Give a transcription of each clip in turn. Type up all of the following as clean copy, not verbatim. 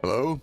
Hello?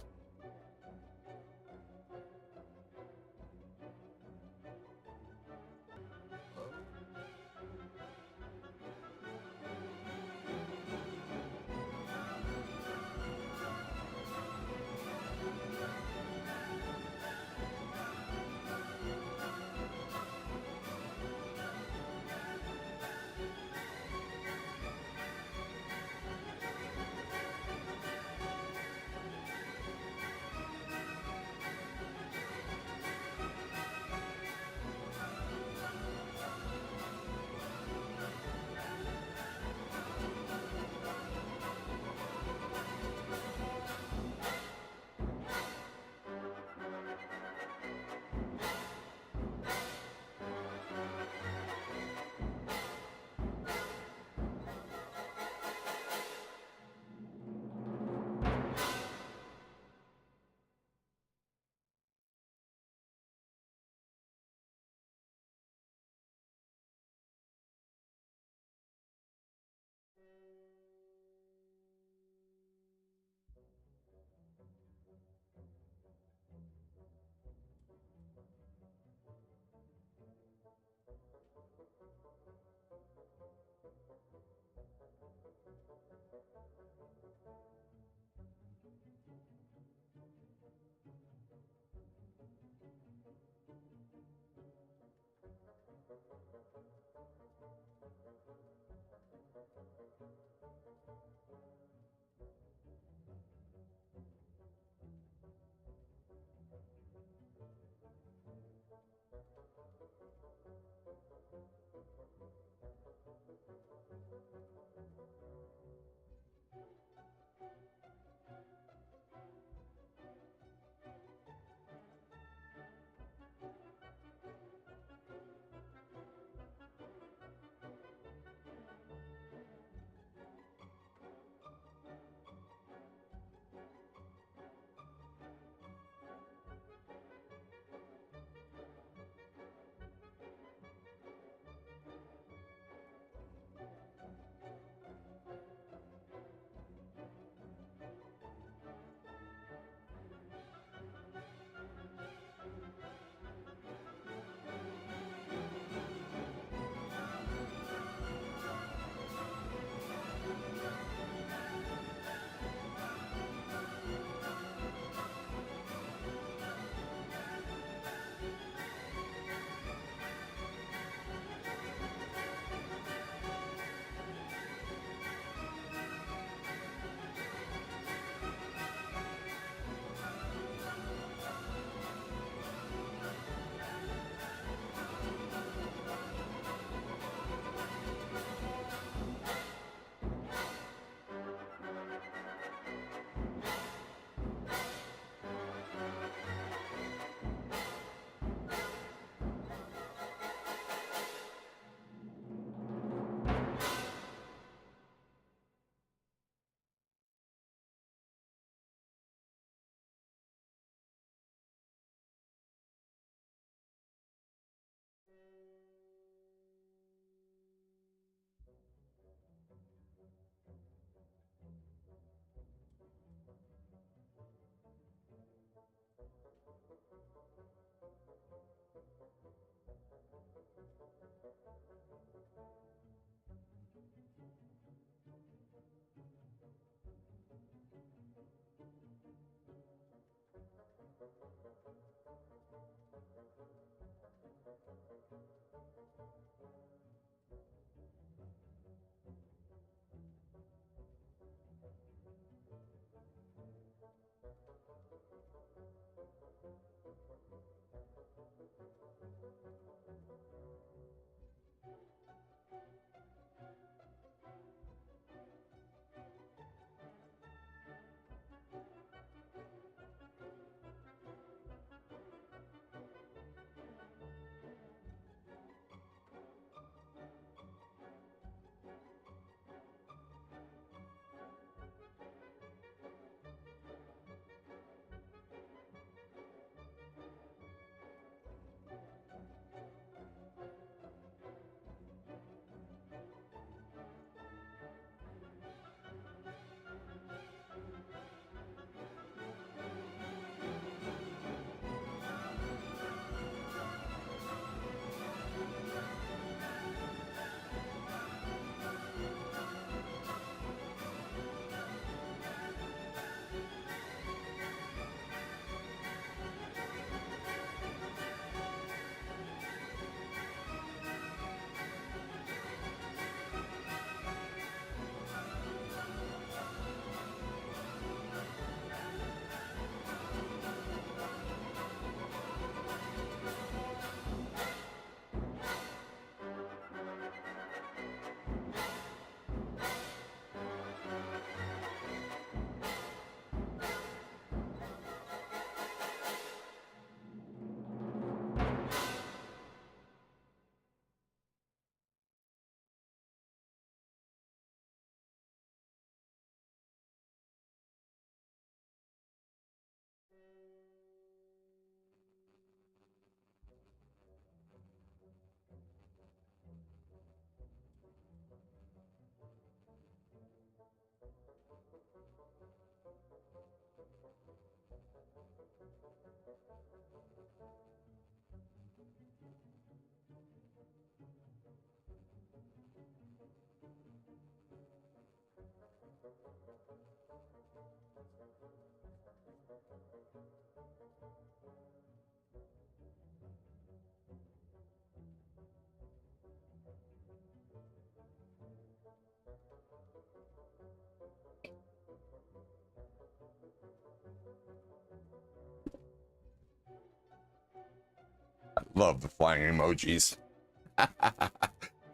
Love the flying emojis.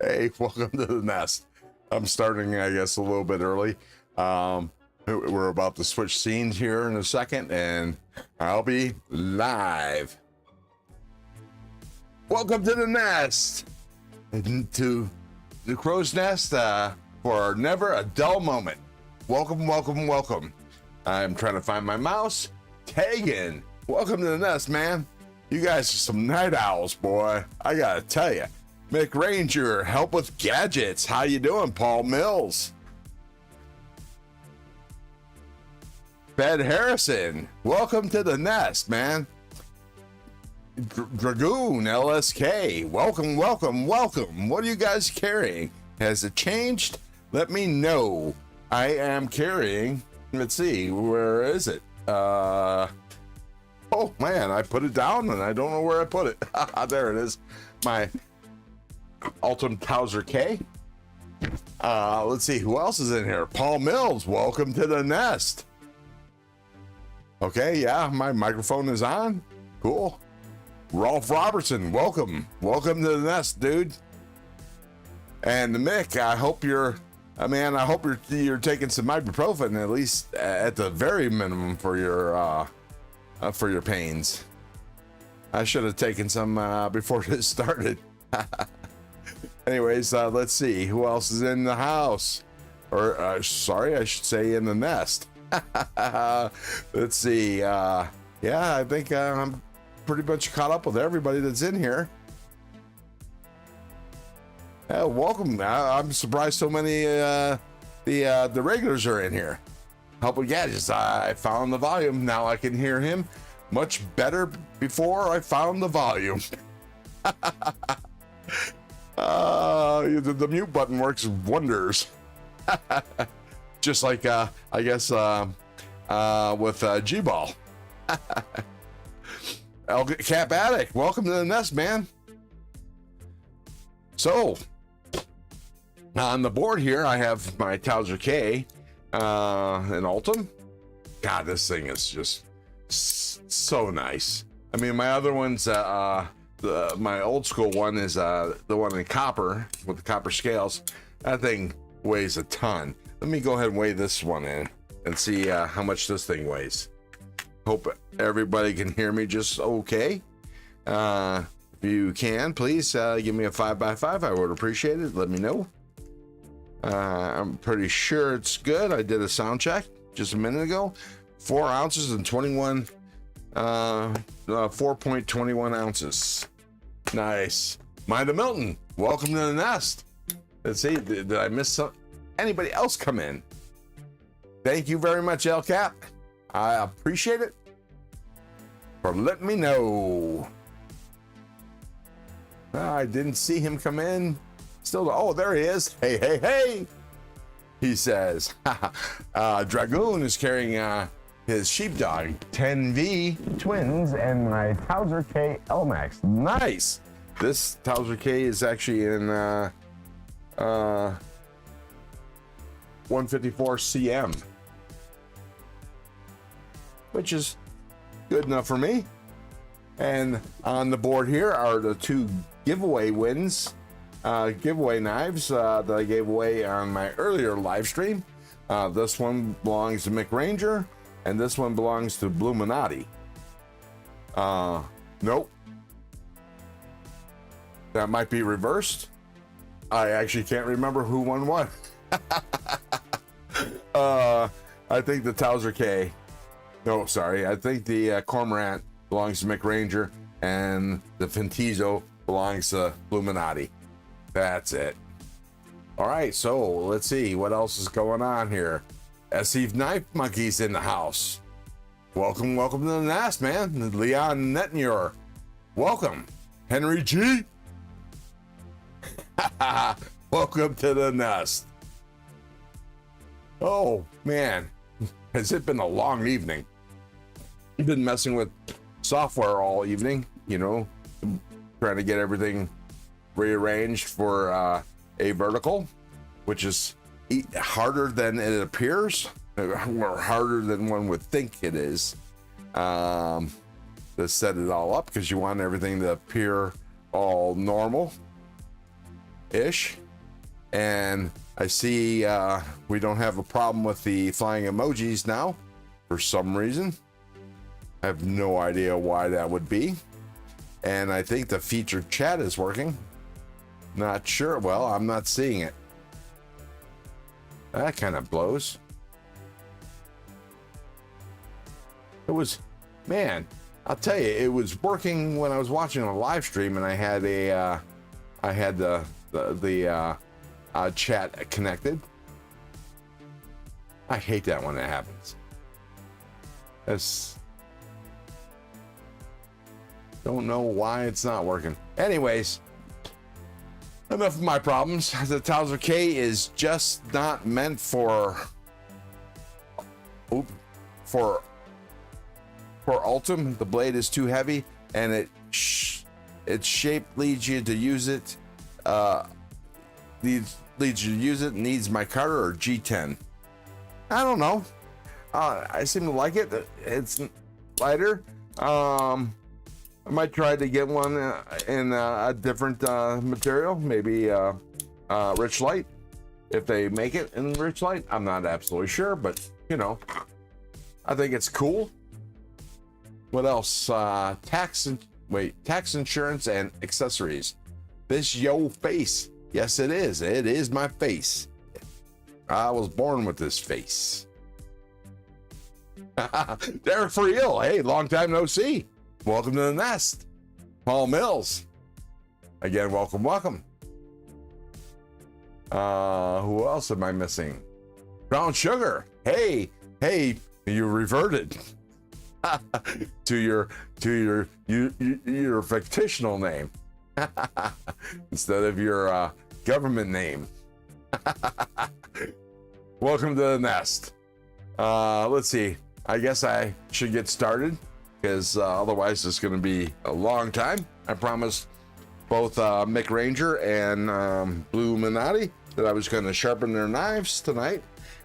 Hey, welcome to the nest. I'm starting, I guess, a little bit early. We're about to switch scenes here in a second, and I'll be live. Welcome to the nest, to the crow's nest for never a dull moment. Welcome, welcome, welcome. I'm trying to find my mouse. Tegan, welcome to the nest, man. You guys are some night owls, boy. I gotta tell you. Mick Ranger, help with gadgets. How you doing, Paul Mills? Fed Harrison, welcome to the nest, man. Dragoon LSK, welcome, welcome, welcome. What are you guys carrying? Has it changed? Let me know. I am carrying, let's see, where is it? Oh man, I put it down and I don't know where I put it. There it is. My Ultim Towser K. Let's see, who else is in here? Paul Mills, welcome to the nest. Okay, yeah, my microphone is on. Cool. Rolf Robertson, welcome. Welcome to the nest, dude. And Mick, I hope you're, man, I hope you're taking some ibuprofen, at least at the very minimum for your pains. I should have taken some before this started. Anyways, let's see who else is in the house, or sorry, I should say in the nest. Let's see. Yeah, I think I'm pretty much caught up with everybody that's in here. Welcome. I'm surprised so many the regulars are in here. Help with gadgets. I found the volume. Now I can hear him much better before I found the volume. The mute button works wonders. Just like I guess with G-Ball. Cap Addict, welcome to the nest, man. So on the board here I have my Towser K and Ultim. God, this thing is just so nice. I mean, my other one's my old school one is the one in copper with the copper scales. That thing weighs a ton. Let me go ahead and weigh this one in and see how much this thing weighs. Hope everybody can hear me just okay. If you can, please give me a 5x5. I would appreciate it. Let me know. I'm pretty sure it's good. I did a sound check just a minute ago. 4 ounces and 4.21 ounces. Nice. Mida Milton, welcome to the nest. Let's see, did I miss anybody else come in? Thank you very much, El Cap. I appreciate it for letting me know. I didn't see him come in. Still, oh, there he is. Hey, hey, hey. He says, Dragoon is carrying his sheepdog 10V twins and my Towser K L-Max. Nice. This Towser K is actually in 154 CM, which is good enough for me. And on the board here are the 2 giveaway wins, giveaway knives that I gave away on my earlier live stream. This one belongs to Mick Ranger, and this one belongs to BOMATA. Nope. That might be reversed. I actually can't remember who won what. I think the Towser K. No, sorry. I think the Cormorant belongs to Mick Ranger, and the Fintizo belongs to BOMATA. That's it. All right, so let's see what else is going on here. SE Knife Monkey's in the house. Welcome, welcome to the nest, man. Leon Netnier, welcome. Henry G. Welcome to the nest. Oh man, has it been a long evening? I've been messing with software all evening, you know, trying to get everything rearranged for a vertical, which is harder than it appears, or harder than one would think it is. to set it all up because you want everything to appear all normal-ish. And I see we don't have a problem with the flying emojis now for some reason. I have no idea why that would be. And I think the featured chat is working. Not sure. Well, I'm not seeing it. That kind of blows. It was, man, I'll tell you, it was working when I was watching a live stream and I had the chat connected. I hate that when it happens. Don't know why it's not working. Anyways, enough of my problems. The Towser K is just not meant for Ultim. The blade is too heavy, and its shape leads you to use it. Leads you to use it. Needs my cutter or G10. I don't know. I seem to like it. It's lighter. I might try to get one in a different material, maybe Rich Light, if they make it in Rich Light. I'm not absolutely sure, but you know, I think it's cool. What else? Tax insurance and accessories. This yo face. Yes, it is. It is my face. I was born with this face. Derek for real. Hey, long time no see. Welcome to the nest. Paul Mills. Again, welcome. Who else am I missing? Brown Sugar. Hey, you reverted to your fictional name instead of your government name. Welcome to the nest. Let's see. I guess I should get started, because otherwise it's going to be a long time. I promised both Mick Ranger and Blue Minati that I was going to sharpen their knives tonight,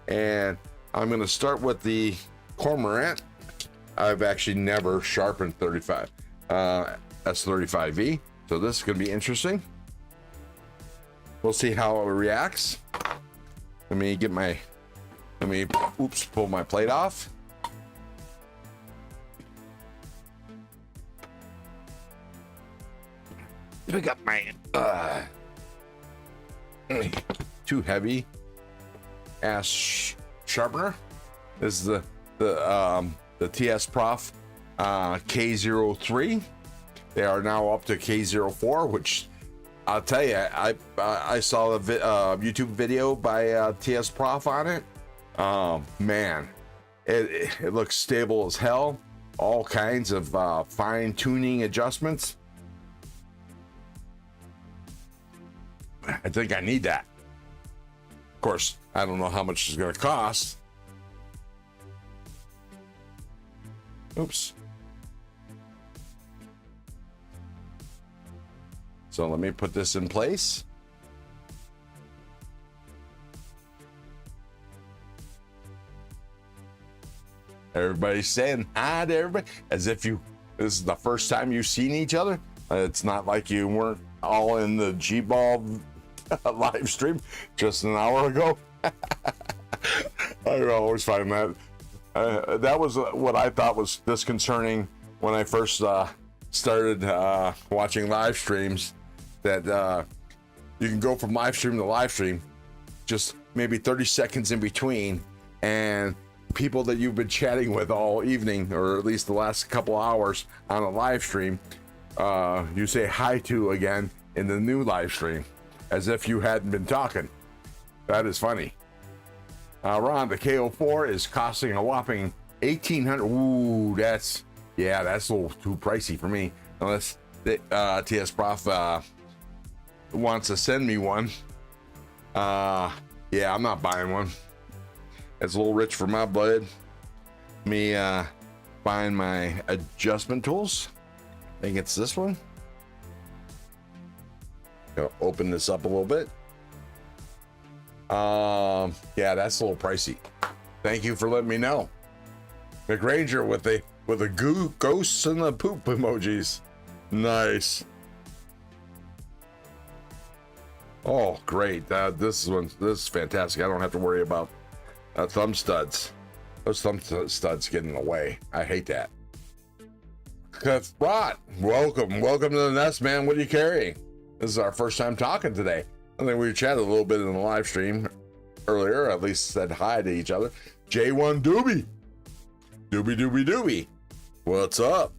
and I'm going to start with the Cormorant. I've actually never sharpened S35V, so this is going to be interesting. We'll see how it reacts. Let me pull my plate off. Pick up my too heavy ass sharpener. This is the TS Prof K03. They are now up to K04, which I'll tell you, I saw a YouTube video by TS Prof on it. Man, it looks stable as hell. All kinds of fine tuning adjustments. I think I need that. Of course, I don't know how much it's going to cost. Oops. So let me put this in place. Everybody's saying hi to everybody as if this is the first time you've seen each other. It's not like you weren't all in the G-Ball live stream just an hour ago. I always find that that was what I thought was disconcerting when I first started watching live streams, that you can go from live stream to live stream, just maybe 30 seconds in between, and people that you've been chatting with all evening, or at least the last couple hours on a live stream, you say hi to again in the new live stream, as if you hadn't been talking. That is funny. Ron, the KO4 is costing a whopping $1,800. Ooh, that's a little too pricey for me, unless the TS Prof wants to send me one. Yeah, I'm not buying one. It's a little rich for my blood. Me find my adjustment tools. I think it's this one. Gonna open this up a little bit. Yeah, that's a little pricey. Thank you for letting me know. McRanger with with the ghosts and the poop emojis. Nice. Oh, great. This is fantastic. I don't have to worry about thumb studs. Those thumb studs get in the way. I hate that. Rod, welcome to the nest, man. What are you carrying? This is our first time talking today. I think we chatted a little bit in the live stream earlier, or at least said hi to each other. J1 Doobie. Doobie. What's up?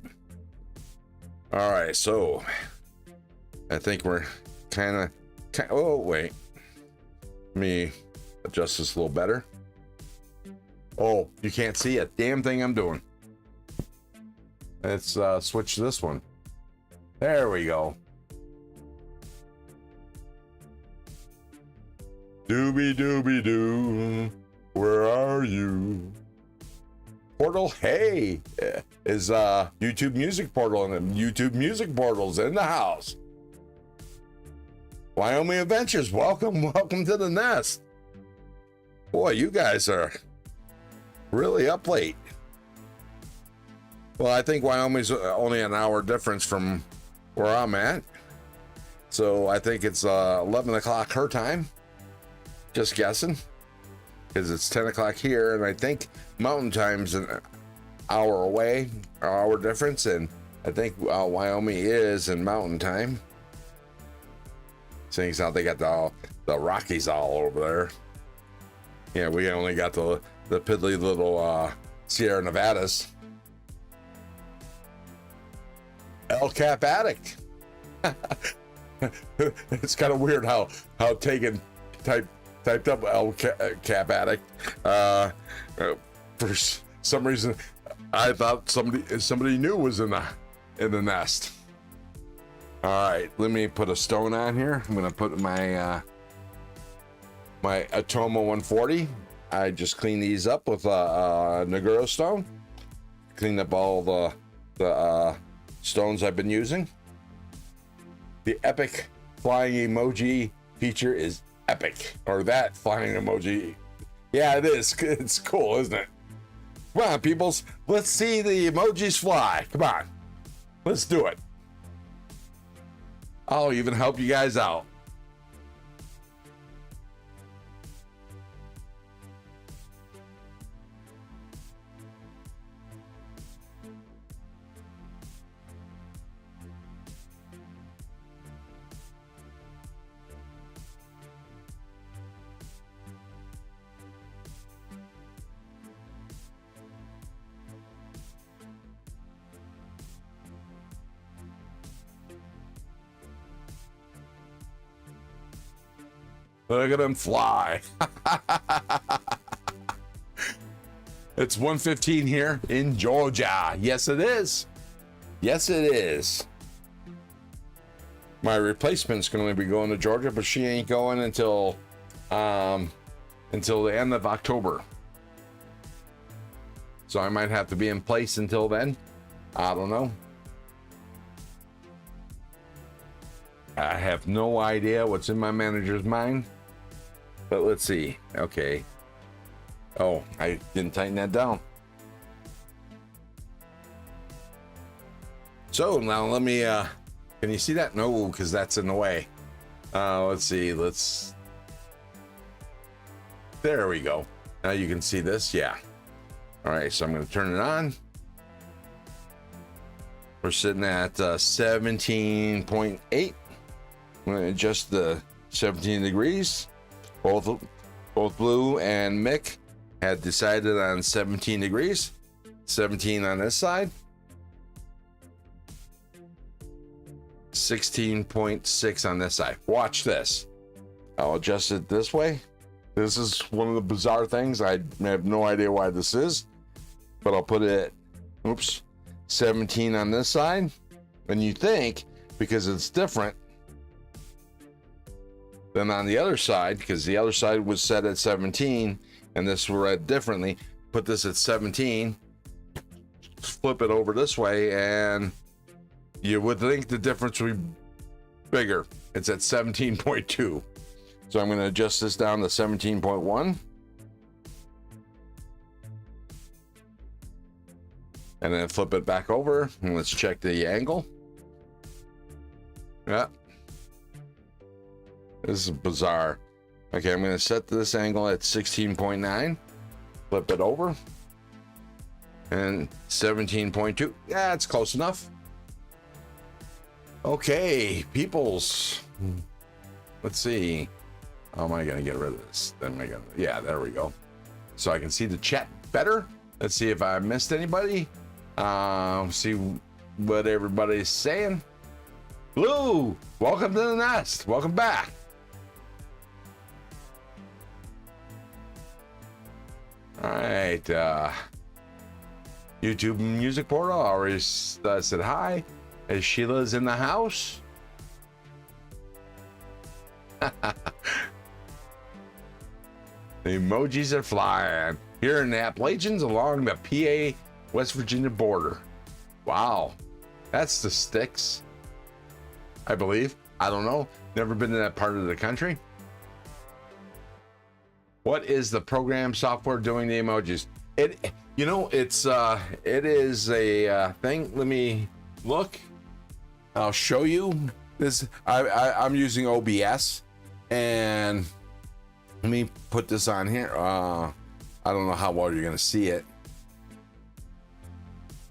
All right, so I think we're kind of, oh, wait. Let me adjust this a little better. Oh, you can't see a damn thing I'm doing. Let's switch to this one. There we go. Doobie doo, where are you? Portal, hey, is YouTube Music Portal, and the YouTube Music Portal's in the house. Wyoming Adventures, welcome to the nest. Boy, you guys are really up late. Well, I think Wyoming's only an hour difference from where I'm at. So I think it's 11 o'clock her time. Just guessing. Because it's 10 o'clock here, and I think Mountain Time's an hour away, an hour difference, and I think Wyoming is in Mountain Time. Seeing how they got the Rockies all over there. Yeah, we only got the piddly little Sierra Nevadas. El Cap Addict. It's kind of weird how Tegan typed up El Cap Addict. For some reason, I thought somebody new was in the nest. All right, let me put a stone on here. I'm gonna put my my Atoma 140. I just cleaned these up with a Naguro stone. Cleaned up all the stones I've been using. The epic flying emoji feature is epic, or that flying emoji. Yeah, it is. It's cool, isn't it? Come on, peoples. Let's see the emojis fly. Come on. Let's do it. I'll even help you guys out. Look at him fly. It's 1:15 here in Georgia. Yes, it is. Yes, it is. My replacement's going to be going to Georgia, but she ain't going until the end of October. So I might have to be in place until then. I don't know. I have no idea what's in my manager's mind. But let's see. Okay. Oh, I didn't tighten that down. So now let me, can you see that? No, because that's in the way. Let's see. There we go. Now you can see this. Yeah. All right. So I'm going to turn it on. We're sitting at 17.8. I'm going to adjust the 17 degrees. Both Blue and Mick had decided on 17 degrees. 17 on this side. 16.6 on this side. Watch this. I'll adjust it this way. This is one of the bizarre things. I have no idea why this is, but I'll put it, 17 on this side. And you think, because it's different than on the other side, because the other side was set at 17 and this read differently, put this at 17, flip it over this way, and you would think the difference would be bigger. It's at 17.2. So I'm going to adjust this down to 17.1. and then flip it back over, and let's check the angle. Yeah, this is bizarre. Okay, I'm going to set this angle at 16.9, flip it over, and 17.2. Yeah, it's close enough. Okay, peoples. Let's see. How am I going to get rid of this? Yeah, there we go. So I can see the chat better. Let's see if I missed anybody. See what everybody's saying. Blue, welcome to the nest. Welcome back. All right. YouTube Music Portal already said hi. As Sheila's in the house. The emojis are flying here in the Appalachians along the PA West Virginia border. Wow, that's the sticks, I believe. I don't know, never been to that part of the country. What is the program software doing the emojis? It is a thing. Let me look. I'll show you this. I'm using OBS, and let me put this on here. I don't know how well you're gonna see it.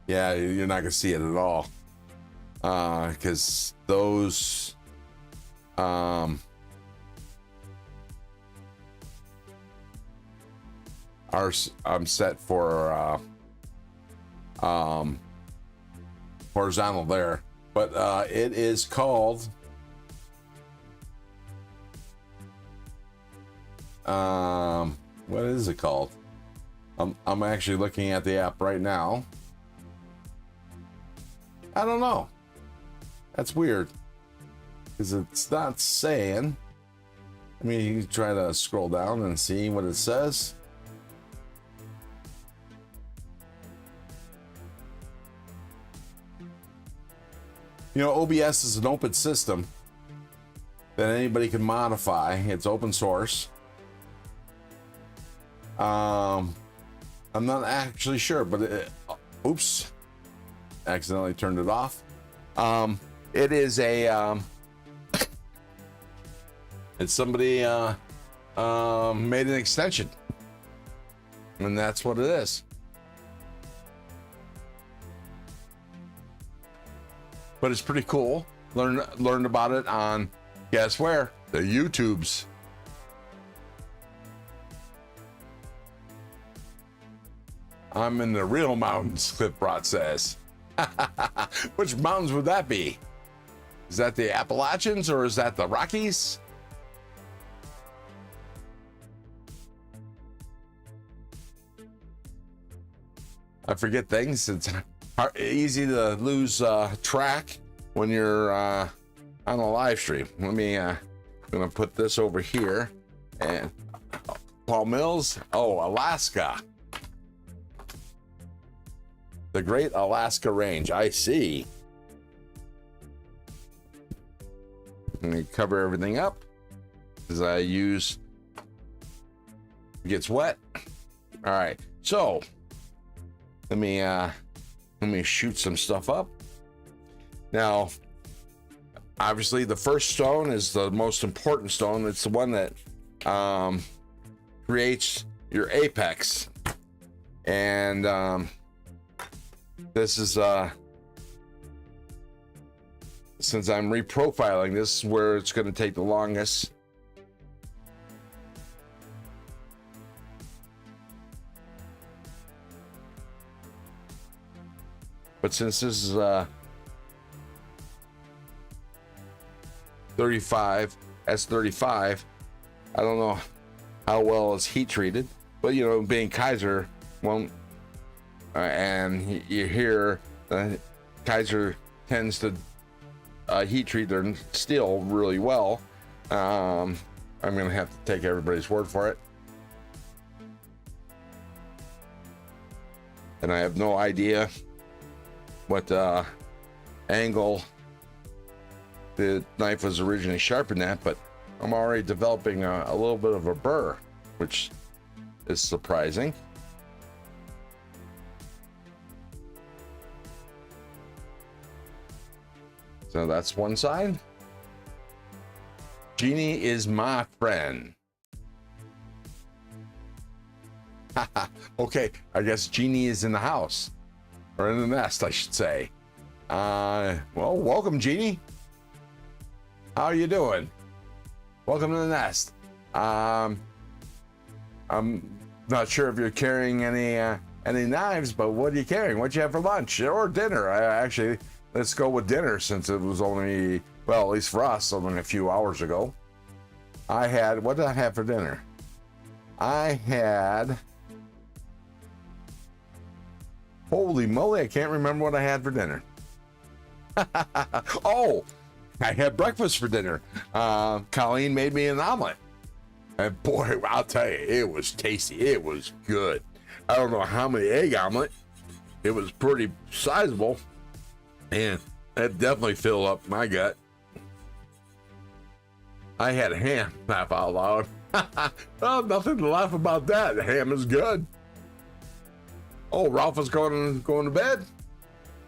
Yeah, you're not gonna see it at all, because those are I'm set for horizontal there, but it is called what is it called? I'm actually looking at the app right now. I don't know. That's weird, because it's not saying. Let me try to scroll down and see what it says. You know, OBS is an open system that anybody can modify. It's open source. I'm not actually sure, but oops, accidentally turned it off. It is a it's somebody made an extension, and that's what it is. But it's pretty cool. Learned about it on, guess where? The YouTubes. I'm in the real mountains, Clipbot says. Which mountains would that be? Is that the Appalachians or is that the Rockies? I forget things. It's easy to lose track when you're on a live stream. Let me I'm gonna put this over here, and Paul Mills. Oh, Alaska, the Great Alaska Range. I see. Let me cover everything up as I use. It gets wet. All right, so let me shoot some stuff up. Now, obviously, the first stone is the most important stone. It's the one that creates your apex. And this is, since I'm reprofiling, this is where it's going to take the longest. But since this is 35, S35, I don't know how well it's heat treated, but you know, being Kaiser won't, and you hear Kaiser tends to heat treat their steel really well. I'm gonna have to take everybody's word for it, and I have no idea what angle the knife was originally sharpened at, but I'm already developing a little bit of a burr, which is surprising. So that's one side. Jeannie is my friend. Okay, I guess Jeannie is in the house, or in the nest, I should say. Well, welcome, Jeannie. How are you doing? Welcome to the nest. I'm not sure if you're carrying any knives, but what are you carrying? What'd you have for lunch or dinner? Actually, let's go with dinner since it was only, well, at least for us, only a few hours ago. What did I have for dinner? I had, holy moly, I can't remember what I had for dinner. Oh, I had breakfast for dinner. Colleen made me an omelet. And boy, I'll tell you, it was tasty. It was good. I don't know how many egg omelet. It was pretty sizable. And that definitely filled up my gut. I had ham, laugh out loud. Oh, nothing to laugh about that. The ham is good. Oh, Ralph is going to bed.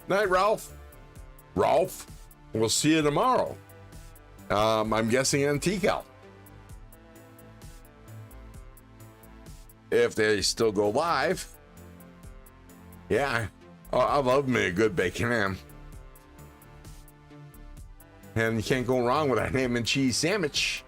Night, Ralph. Ralph, we'll see you tomorrow. I'm guessing in TCAL. If they still go live. Yeah, I love me a good bacon ham. And you can't go wrong with a ham and cheese sandwich.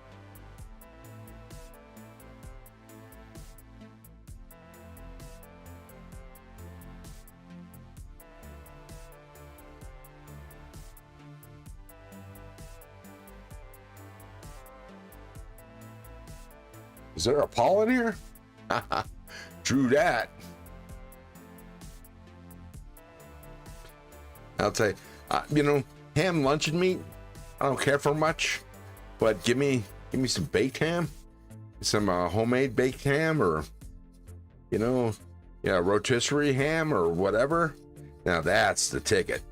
Is there a Paul in here? True that. I'll tell you, ham luncheon meat, I don't care for much, but give me some baked ham, some homemade baked ham, or rotisserie ham or whatever. Now that's the ticket.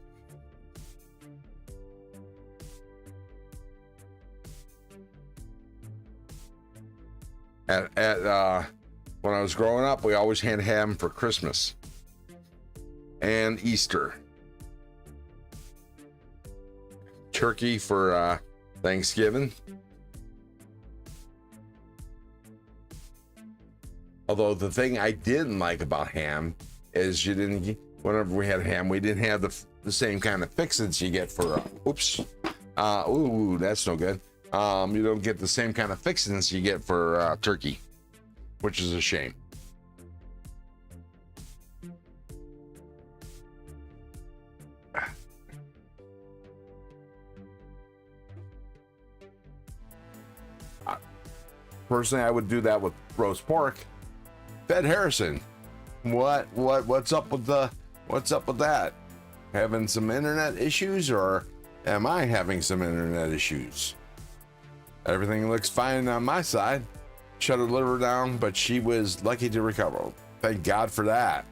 When I was growing up, we always had ham for Christmas and Easter. Turkey for Thanksgiving. Although the thing I didn't like about ham is whenever we had ham, we didn't have the same kind of fixins you get for, ooh, that's no good. You don't get the same kind of fixins you get for turkey, which is a shame. Personally, I would do that with roast pork. Fed Harrison, what's up with that? Having some internet issues, or am I having some internet issues? Everything looks fine on my side. Shut her liver down, but she was lucky to recover. Thank God for that.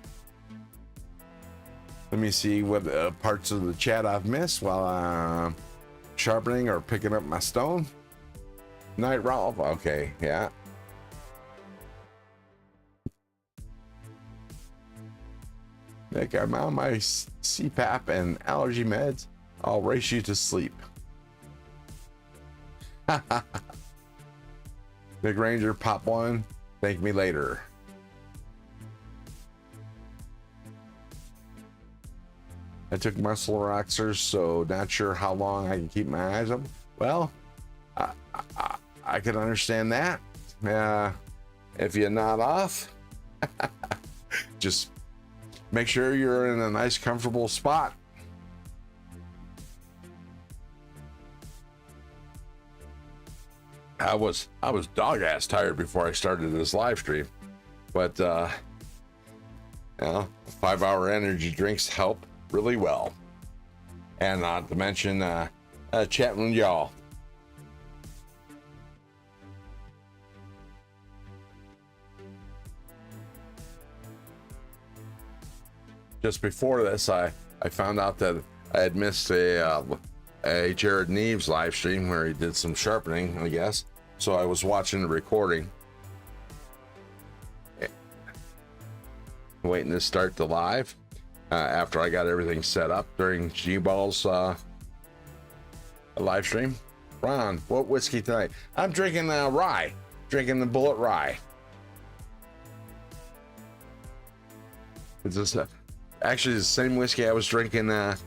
Let me see what parts of the chat I've missed while I'm sharpening or picking up my stone. Night, Ralph. Okay, yeah. Nick, I'm on my CPAP and allergy meds. I'll race you to sleep. Big Ranger, pop one. Thank me later. I took muscle relaxers, so not sure how long I can keep my eyes open. Well, I can understand that. If you're not off, just make sure you're in a nice, comfortable spot. I was dog ass tired before I started this live stream, but 5-hour energy drinks help really well, and not to mention chatting with y'all. Just before this, I found out that I had missed a Jared Neves live stream where he did some sharpening, I guess. So I was watching the recording, waiting to start the live after I got everything set up during G-Ball's a live stream. Ron, what whiskey tonight? I'm drinking rye. Drinking the Bullet Rye. It's just actually the same whiskey I was drinking on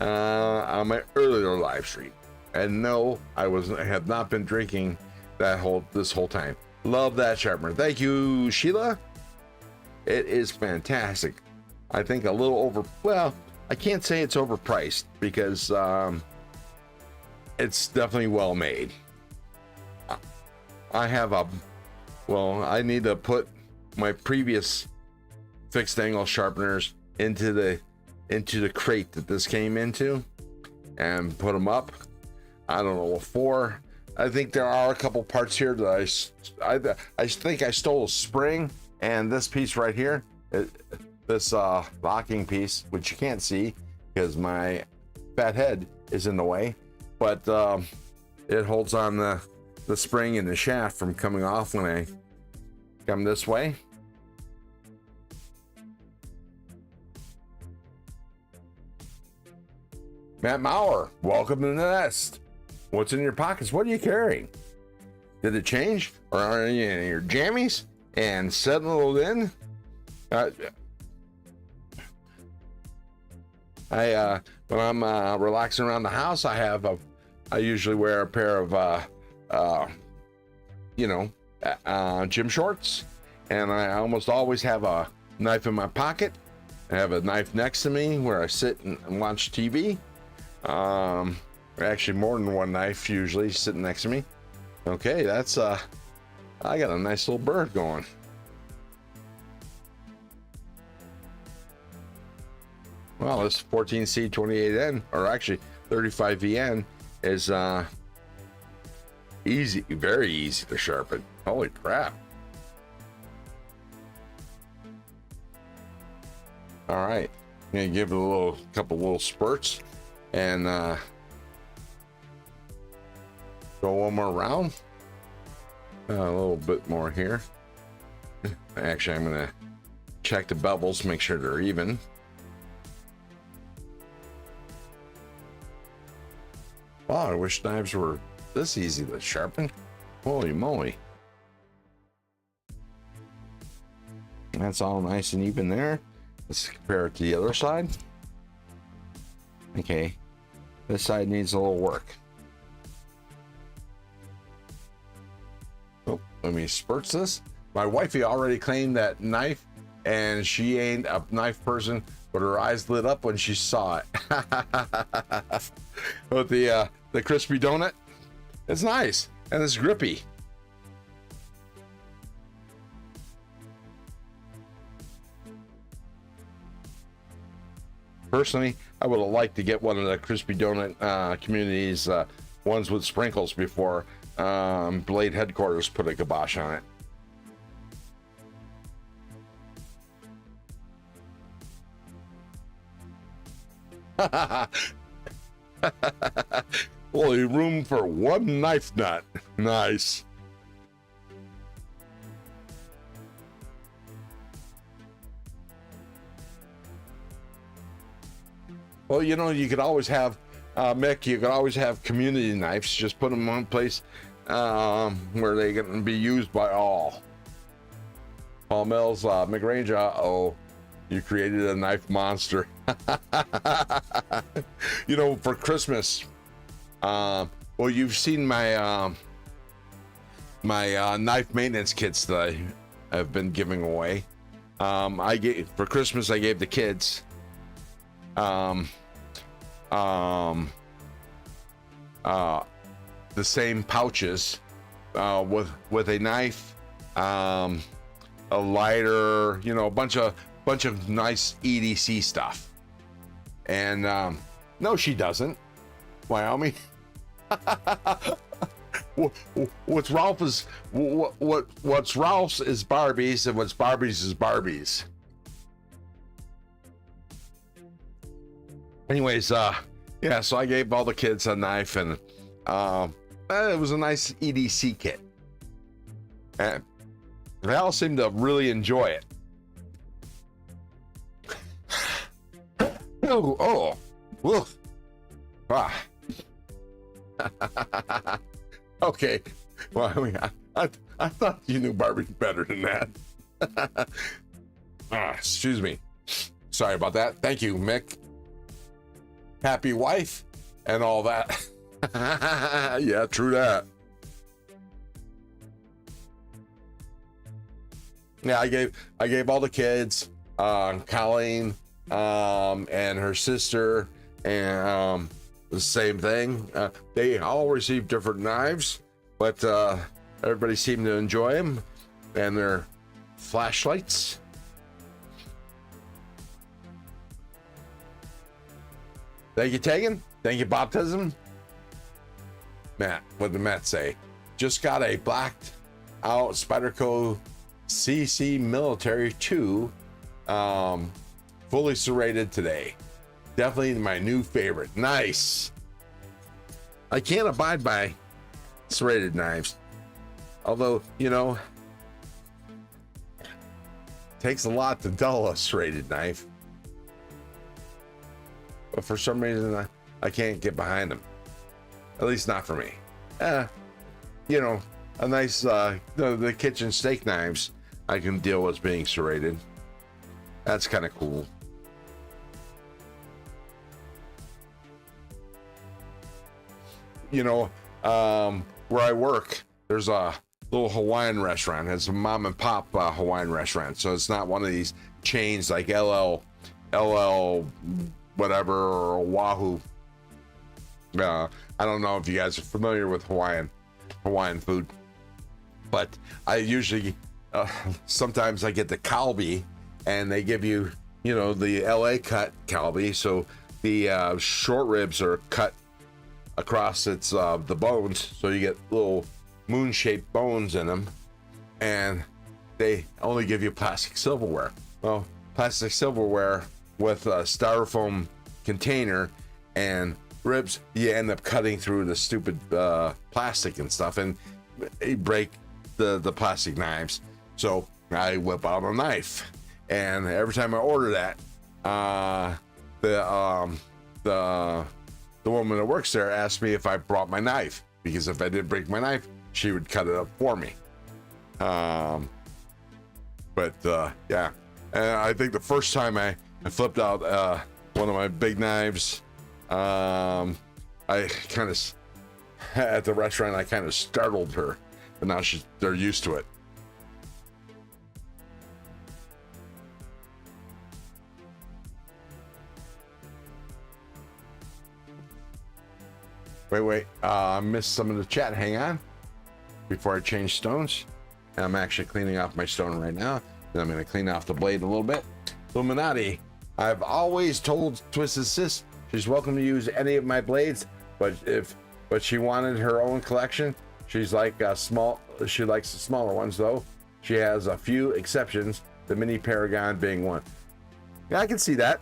my earlier live stream. And no, I have not been drinking this whole time. Love that sharpener. Thank you, Sheila. It is fantastic. I think a little well, I can't say it's overpriced because it's definitely well made. I need to put my previous fixed angle sharpeners into the crate that this came into and put them up. I don't know, 4. I think there are a couple parts here that I think I stole a spring, and this piece right here, this locking piece, which you can't see because my fat head is in the way, but it holds on the spring and the shaft from coming off when I come this way. Matt Maurer, welcome to the nest. What's in your pockets? What are you carrying? Did it change? Or are you in your jammies and settled in? When I'm relaxing around the house, I usually wear a pair of gym shorts, and I almost always have a knife in my pocket. I have a knife next to me where I sit and watch TV. Actually more than one knife usually sitting next to me. Okay, that's I got a nice little bird going. Well, this 14C28N, or actually 35VN, is easy, very easy to sharpen. Holy crap. All right, I'm gonna give it a couple little spurts and go one more round. A little bit more here. Actually, I'm gonna check the bevels, make sure they're even. Wow, I wish knives were this easy to sharpen. Holy moly. That's all nice and even there. Let's compare it to the other side. Okay, this side needs a little work. Oh, let me spurts this. My wifey already claimed that knife, and she ain't a knife person, but her eyes lit up when she saw it. With the crispy donut, it's nice and it's grippy. Personally, I would have liked to get one of the crispy donut communities ones with sprinkles before Blade headquarters put a kibosh on it. Only room for one knife nut. Nice. Well, you know, you could always have Mick, you could always have community knives. Just put them in one place where they can be used by all. Paul Mills, McRange, oh, you created a knife monster. You know, for Christmas, well, you've seen my my knife maintenance kits that I've been giving away. For Christmas, I gave the kids the same pouches with a knife, a lighter, you know, a bunch of nice EDC stuff. And no, she doesn't. Wyoming. What's Ralph's is Barbie's, and what's Barbie's is Barbie's. Anyways, yeah, so I gave all the kids a knife, and it was a nice EDC kit, and they all seemed to really enjoy it. Oh, woof. Ah. Okay. Well, I mean, I thought you knew Barbie better than that. Excuse me. Sorry about that. Thank you, Mick. Happy wife and all that. Yeah, true that. Yeah, I gave all the kids, Colleen, and her sister, and the same thing. They all received different knives, but everybody seemed to enjoy them and their flashlights. Thank you, Tegan. Thank you, Baptism. Matt, what did Matt say? Just got a blacked out Spyderco CC Military 2 fully serrated today. Definitely my new favorite. Nice. I can't abide by serrated knives, although, you know, it takes a lot to dull a serrated knife, but for some reason I can't get behind them, at least not for me. You know, a nice the kitchen steak knives I can deal with being serrated. That's kind of cool. You know, where I work, there's a little Hawaiian restaurant. It's a mom and pop Hawaiian restaurant, so it's not one of these chains like LL whatever or Wahoo. I don't know if you guys are familiar with Hawaiian food, but I usually sometimes I get the kalbi, and they give you, you know, the LA cut kalbi, so the short ribs are cut across its the bones, so you get little moon-shaped bones in them, and they only give you plastic silverware. Well, plastic silverware with a styrofoam container and ribs, you end up cutting through the stupid plastic and stuff, and you break the plastic knives. So I whip out a knife, and every time I order that, the woman that works there asked me if I brought my knife, because if I did break my knife, she would cut it up for me. But yeah, and I think the first time I flipped out one of my big knives, I kind of at the restaurant I kind of startled her, but now they're used to it. Wait, I missed some of the chat. Hang on before I change stones. And I'm actually cleaning off my stone right now, and I'm going to clean off the blade a little bit. Illuminati, I've always told Twisted Sis she's welcome to use any of my blades, but she wanted her own collection. She's like she likes the smaller ones though. She has a few exceptions, the mini Paragon being one. Yeah, I can see that.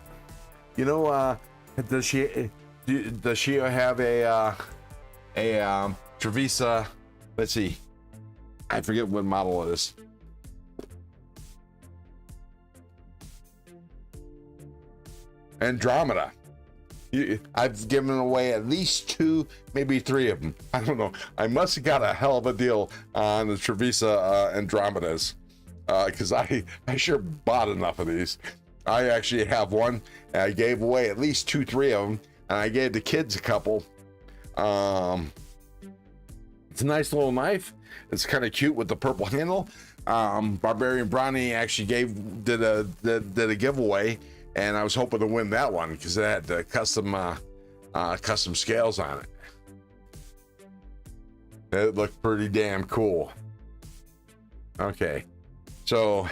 You know, does she have a Trevisa? Let's see, I forget what model it is. Andromeda. I've given away at least 2, maybe 3 of them. I don't know. I must have got a hell of a deal on the Trevisa Andromedas, because I sure bought enough of these. I actually have one, and I gave away at least 2, 3 of them, and I gave the kids a couple. It's a nice little knife. It's kind of cute with the purple handle. Barbarian Bronny actually did a giveaway, and I was hoping to win that one because it had the custom scales on it. It looked pretty damn cool. Okay, so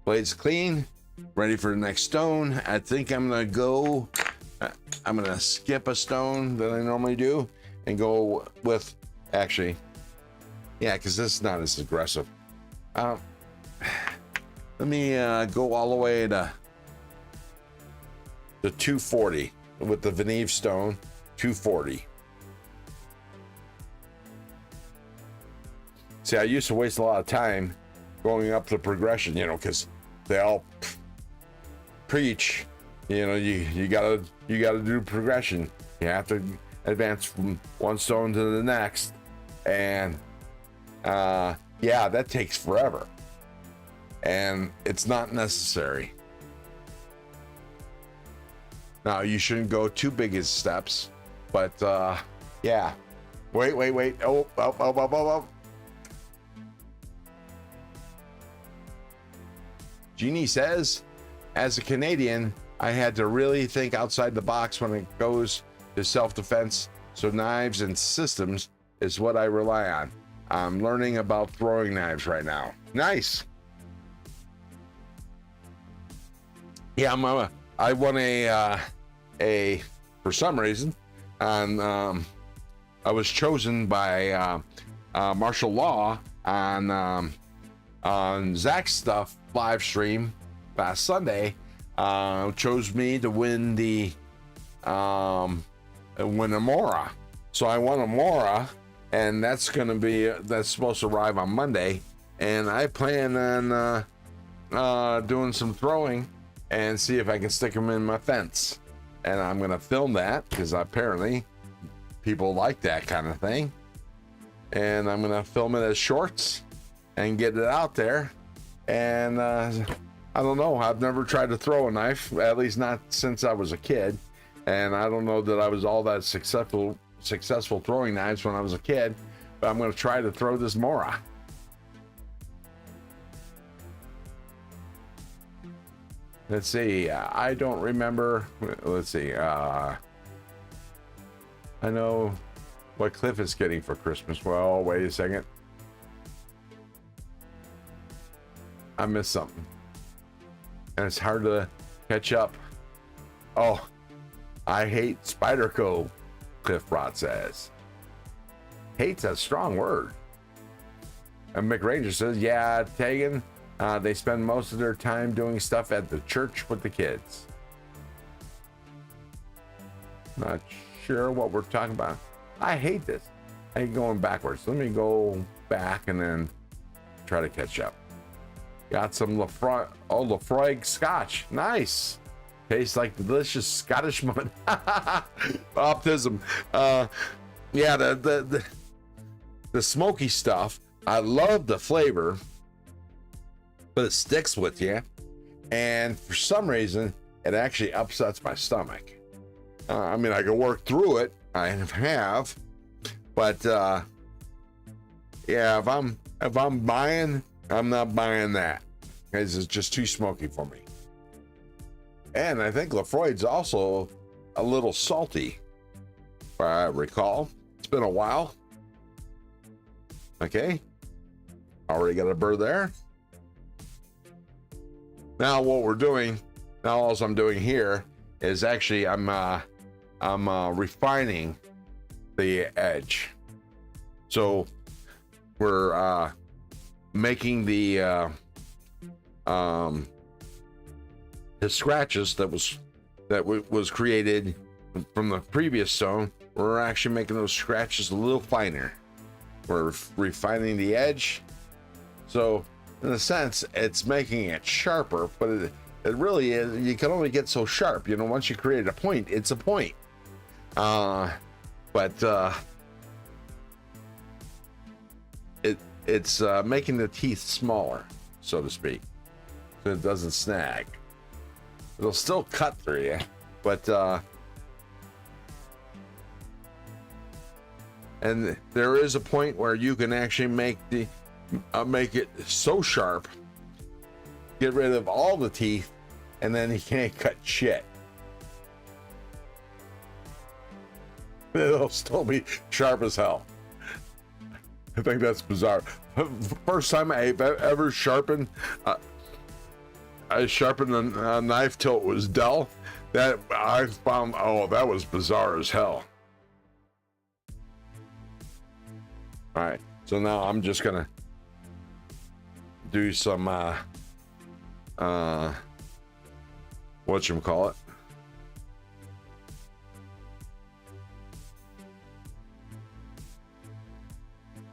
blade's clean, ready for the next stone. I think I'm gonna skip a stone that I normally do and go with, actually, yeah, because this is not as aggressive. Let me go all the way to 240 with the Veneve stone. 240. See, I used to waste a lot of time going up the progression, you know, because they all preach, you know, you gotta do progression. You have to advance from one stone to the next. And yeah, that takes forever. And it's not necessary. Now, you shouldn't go too big as steps, but yeah. Wait. Oh. Jeannie says, as a Canadian, I had to really think outside the box when it goes to self-defense, so knives and systems is what I rely on. I'm learning about throwing knives right now. Nice. Yeah, I won a for some reason, and I was chosen by martial law on Zach's stuff live stream last Sunday. Chose me to win the win a Mora. So I won a Mora, and that's supposed to arrive on Monday, and I plan on doing some throwing and see if I can stick them in my fence. And I'm gonna film that because apparently people like that kind of thing, and I'm gonna film it as shorts and get it out there. And I don't know, I've never tried to throw a knife, at least not since I was a kid, and I don't know that I was all that successful throwing knives when I was a kid, but I'm going to try to throw this Mora. Let's see, I don't remember. Let's see, I know what Cliff is getting for Christmas. Well, wait a second, I missed something, and it's hard to catch up. Oh, I hate Spyderco, Cliff Rod says. Hate's a strong word. And McRanger says, yeah, Tegan, they spend most of their time doing stuff at the church with the kids. Not sure what we're talking about. I hate this. I hate going backwards. Let me go back and then try to catch up. Got some Lafroig Scotch. Nice. Tastes like delicious Scottish moment. Optimism. Yeah, the smoky stuff. I love the flavor, but it sticks with you. And for some reason, it actually upsets my stomach. I mean, I can work through it. I have, but yeah, if I'm buying, I'm not buying that because it's just too smoky for me. And I think Lafroig's also a little salty, if I recall. It's been a while. Okay, already got a burr there. Now what we're doing, now all I'm doing here is actually I'm refining the edge. So we're making the scratches that was created from the previous stone. We're actually making those scratches a little finer. We're refining the edge. So in a sense, it's making it sharper, but it really is, you can only get so sharp. You know, once you create a point, it's a point. It's making the teeth smaller, so to speak, so it doesn't snag. It'll still cut through you, but and there is a point where you can actually make it so sharp, get rid of all the teeth, and then you can't cut shit. It'll still be sharp as hell. I think that's bizarre. First time I ever sharpened, I sharpened a knife till it was dull. That I found, oh, that was bizarre as hell. All right, so now I'm just gonna do some whatchamacallit,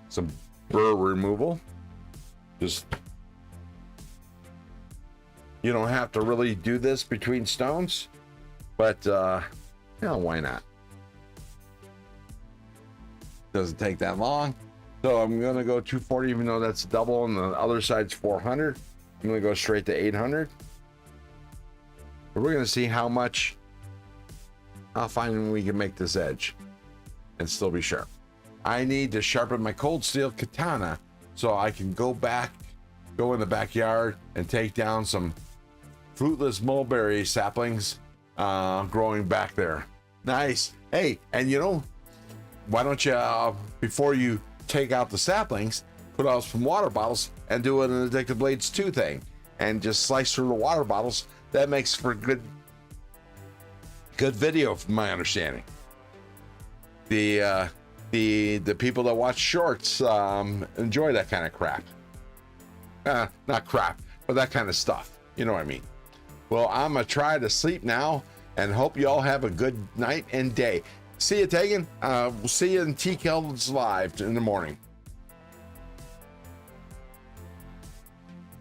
some burr removal. Just, you don't have to really do this between stones, but you know, why not? Doesn't take that long. So I'm gonna go 240, even though that's double and the other side's 400. I'm gonna go straight to 800. We're gonna see how much, how fine we can make this edge and still be sharp. I need to sharpen my cold steel katana so I can go in the backyard and take down some fruitless mulberry saplings growing back there. Nice. Hey, and you know, why don't you, before you take out the saplings, put out some water bottles and do an Addicted Blades 2 thing and just slice through the water bottles. That makes for good video, from my understanding. The people that watch shorts enjoy that kind of crap. Not crap, but that kind of stuff. You know what I mean? Well, I'm gonna try to sleep now and hope you all have a good night and day. See you, Tegan. We'll see you in T. Kelvin's Live in the morning.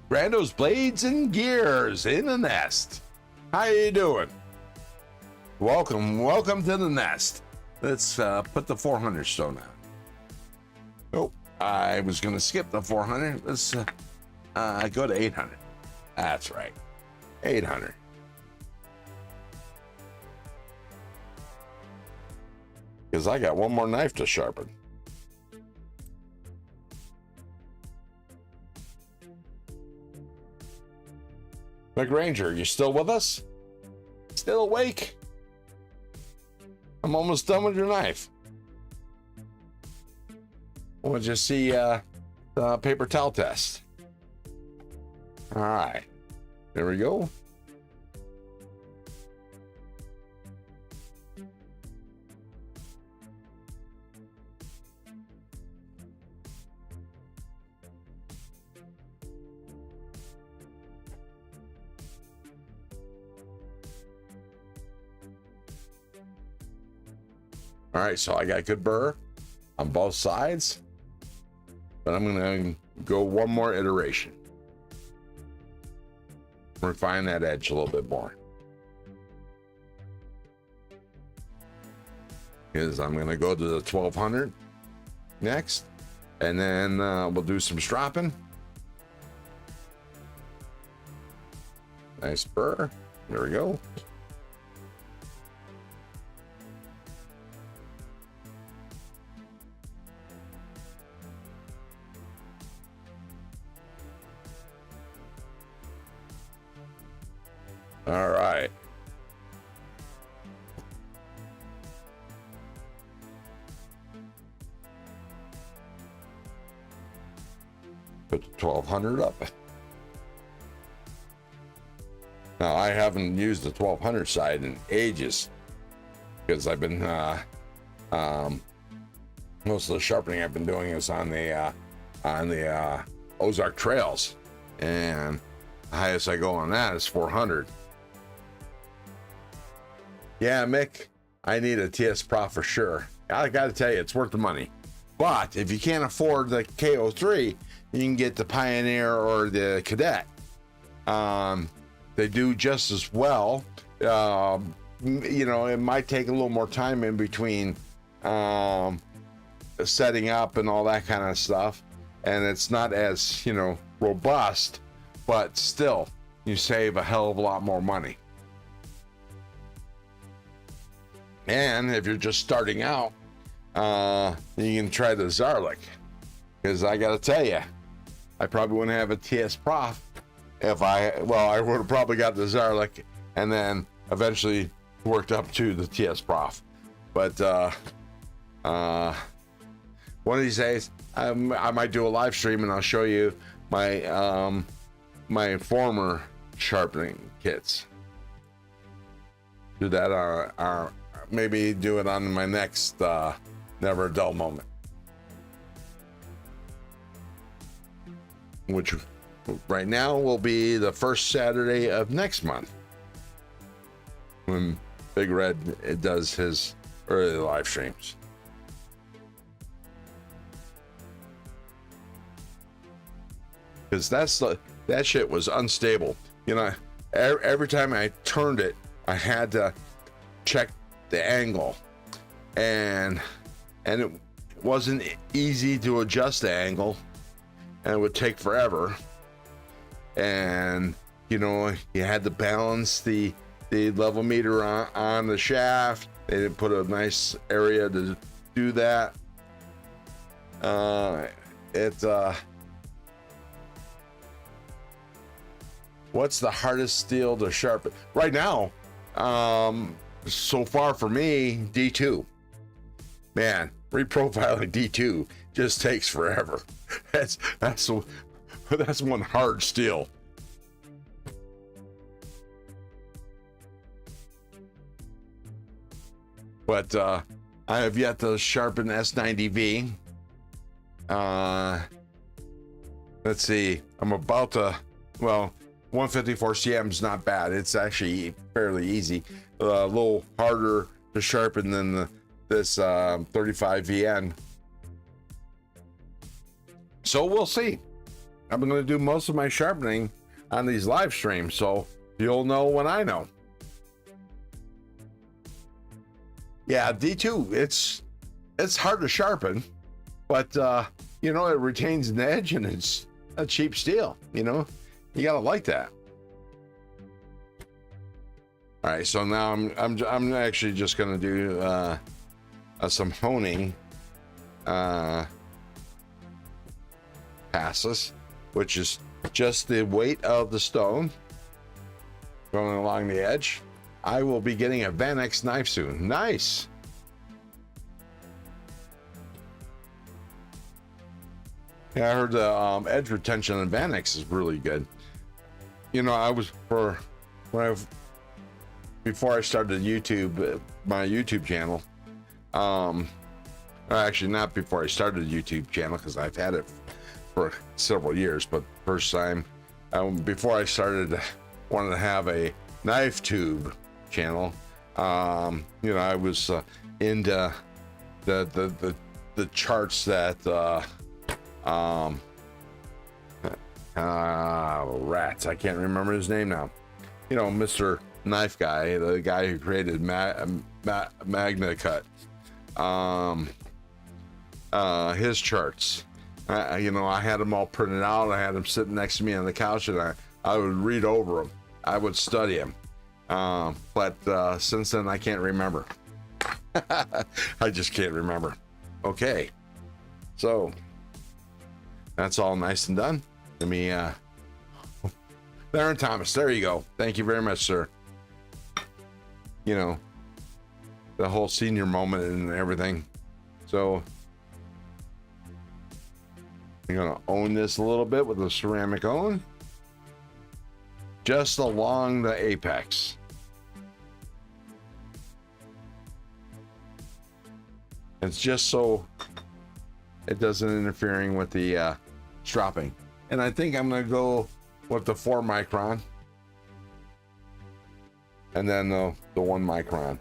Brando's Blades and Gears in the nest. How you doing? Welcome to the nest. Let's put the 400 stone out. Nope, I was gonna skip the 400. Let's go to 800. That's right, 800. Because I got one more knife to sharpen. McRanger, you still with us? Still awake? I'm almost done with your knife. We'll just see the paper towel test. All right, there we go. All right, so I got good burr on both sides, but I'm gonna go one more iteration. Refine that edge a little bit more. Because I'm gonna go to the 1200 next, and then we'll do some stropping. Nice burr, there we go. All right. Put the 1200 up. Now I haven't used the 1200 side in ages because I've been most of the sharpening I've been doing is on the Ozark trails, and the highest I go on that is 400. Yeah, Mick, I need a TS Prof for sure. I got to tell you, it's worth the money. But if you can't afford the KO3, you can get the Pioneer or the Cadet. They do just as well. You know, it might take a little more time in between setting up and all that kind of stuff. And it's not as, you know, robust, but still, you save a hell of a lot more money. And if you're just starting out, you can try the Zarlik, because I got to tell you, I probably wouldn't have a TS Prof if I would have probably got the Zarlik and then eventually worked up to the TS Prof. But one of these days, I might do a live stream and I'll show you my my former sharpening kits. Do that maybe do it on my next Never a Dull Moment, which right now will be the first Saturday of next month when Big Red does his early live streams. Because that shit was unstable. You know, every time I turned it, I had to check the angle, and wasn't easy to adjust the angle, and it would take forever. And you know, you had to balance the level meter on the shaft. They didn't put a nice area to do that. What's the hardest steel to sharpen right now? So far for me, D2. Man, reprofiling D2 just takes forever. That's one hard steel. But I have yet to sharpen S90V. Let's see. I'm about to. Well, 154 cm is not bad. It's actually fairly easy. A little harder to sharpen than this 35 VN. So we'll see. I'm going to do most of my sharpening on these live streams, so you'll know when I know. Yeah, D2, it's hard to sharpen, but you know, it retains an edge and it's a cheap steel. You know, you gotta like that. All right, so now I'm actually just gonna do some honing passes, which is just the weight of the stone going along the edge. I will be getting a Vanex knife soon. Nice. Yeah, I heard the edge retention on Vanex is really good. You know, before I started YouTube, my YouTube channel, actually not before I started a YouTube channel, because I've had it for several years, but first time, before I started, wanted to have a knife tube channel. You know, I was into the charts that rats, I can't remember his name now. You know, Mr. Knife Guy, the guy who created Magna Cut, his charts. You know, I had them all printed out. I had them sitting next to me on the couch, and I would read over them. I would study them. But since then, I can't remember. I just can't remember. Okay, so that's all nice and done. Let me, Theron Thomas, there you go. Thank you very much, sir. You know, the whole senior moment and everything. So I'm gonna own this a little bit with a ceramic own, just along the apex. It's just so it doesn't interfering with the stropping. And I think I'm gonna go with the 4 micron and then the 1 micron.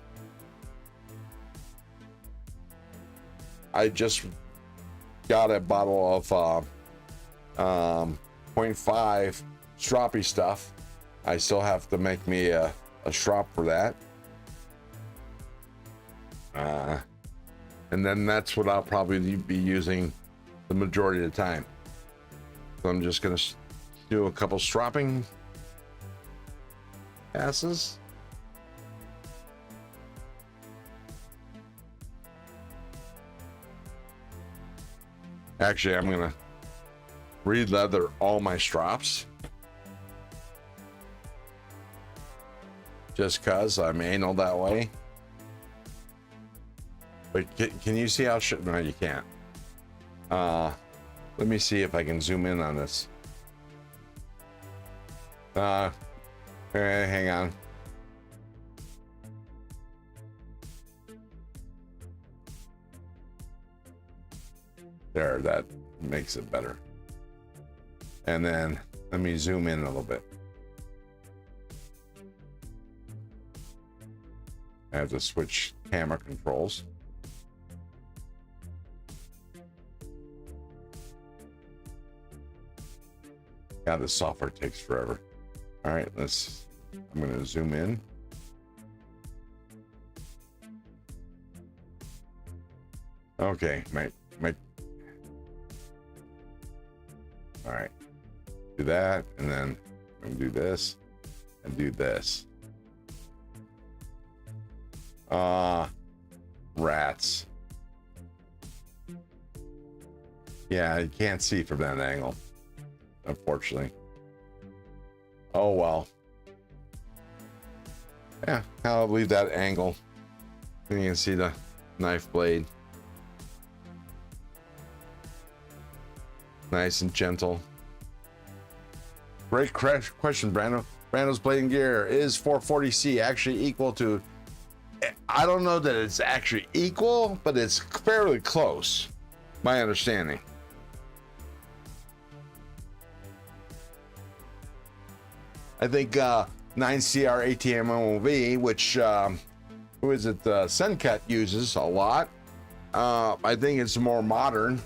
I just got a bottle of 0.5 stroppy stuff. I still have to make me a strop for that. And then that's what I'll probably be using the majority of the time. So I'm just gonna do a couple stropping passes. Actually, I'm gonna re-leather all my strops, just cause I'm anal that way. But can you see how no, you can't. Let me see if I can zoom in on this. Hang on. There, that makes it better. And then let me zoom in a little bit. I have to switch camera controls. God, this software takes forever. All right, I'm gonna zoom in. Okay, All right, do that, and then I'm gonna do this and do this. Rats. Yeah, you can't see from that angle, unfortunately. Oh well. Yeah, I'll leave that angle. You can see the knife blade. Nice and gentle. Great question, Brando. Brando's blade and gear is 440C actually equal to, I don't know that it's actually equal, but it's fairly close, my understanding. I think 9CR ATMOV, which who is it? Sencut uses a lot. I think it's a more modern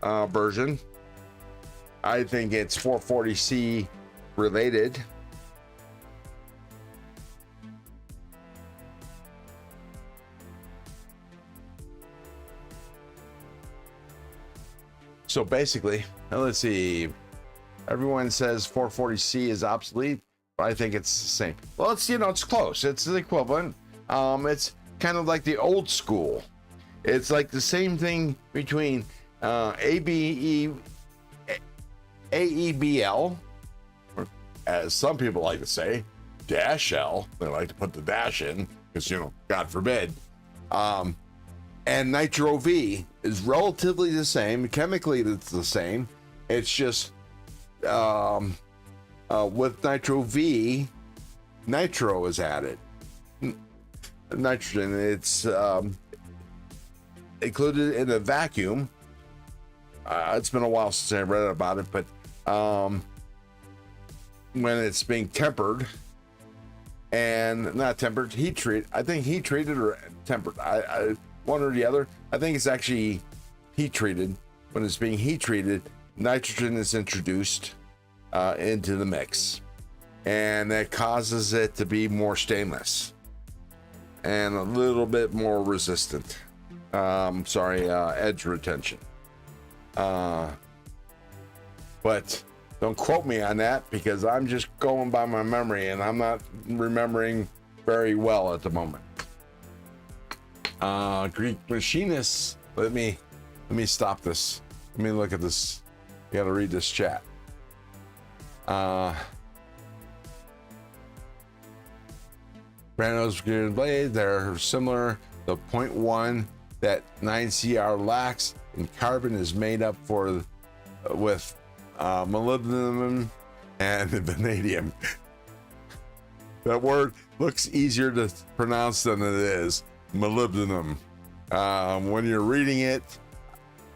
version. I think it's 440C related. So basically, let's see. Everyone says 440C is obsolete, but I think it's the same. Well, it's, you know, it's close. It's the equivalent. It's kind of like the old school. It's like the same thing between AEBL, or as some people like to say, dash L. They like to put the dash in because, you know, God forbid. And Nitro V is relatively the same. Chemically, it's the same. It's just with Nitro V, nitro is added. Nitrogen, it's included in a vacuum. It's been a while since I read about it, but when it's being tempered and not tempered, heat treated. I think heat treated or tempered. I one or the other. I think it's actually heat treated. When it's being heat treated, nitrogen is introduced into the mix, and that causes it to be more stainless and a little bit more resistant. Edge retention. But don't quote me on that because I'm just going by my memory and I'm not remembering very well at the moment. Greek machinists. Let me stop this. Let me look at this. You gotta read this chat. Brando's gear blade, they're similar. The 0.1 that 9CR lacks in carbon is made up for with molybdenum and vanadium. That word looks easier to pronounce than it is. Molybdenum. When you're reading it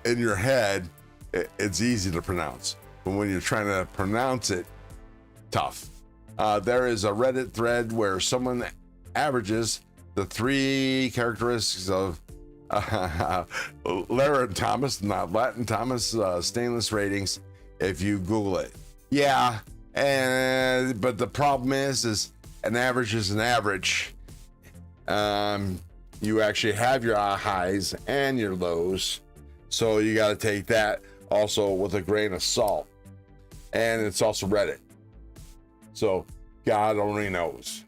in your head, it's easy to pronounce. But when you're trying to pronounce it, tough. There is a Reddit thread where someone averages the 3 characteristics of Latin Thomas, not Latin Thomas, stainless ratings if you Google it. Yeah, but the problem is an average is an average. You actually have your highs and your lows, so you got to take that also with a grain of salt. And it's also Reddit, so God only knows.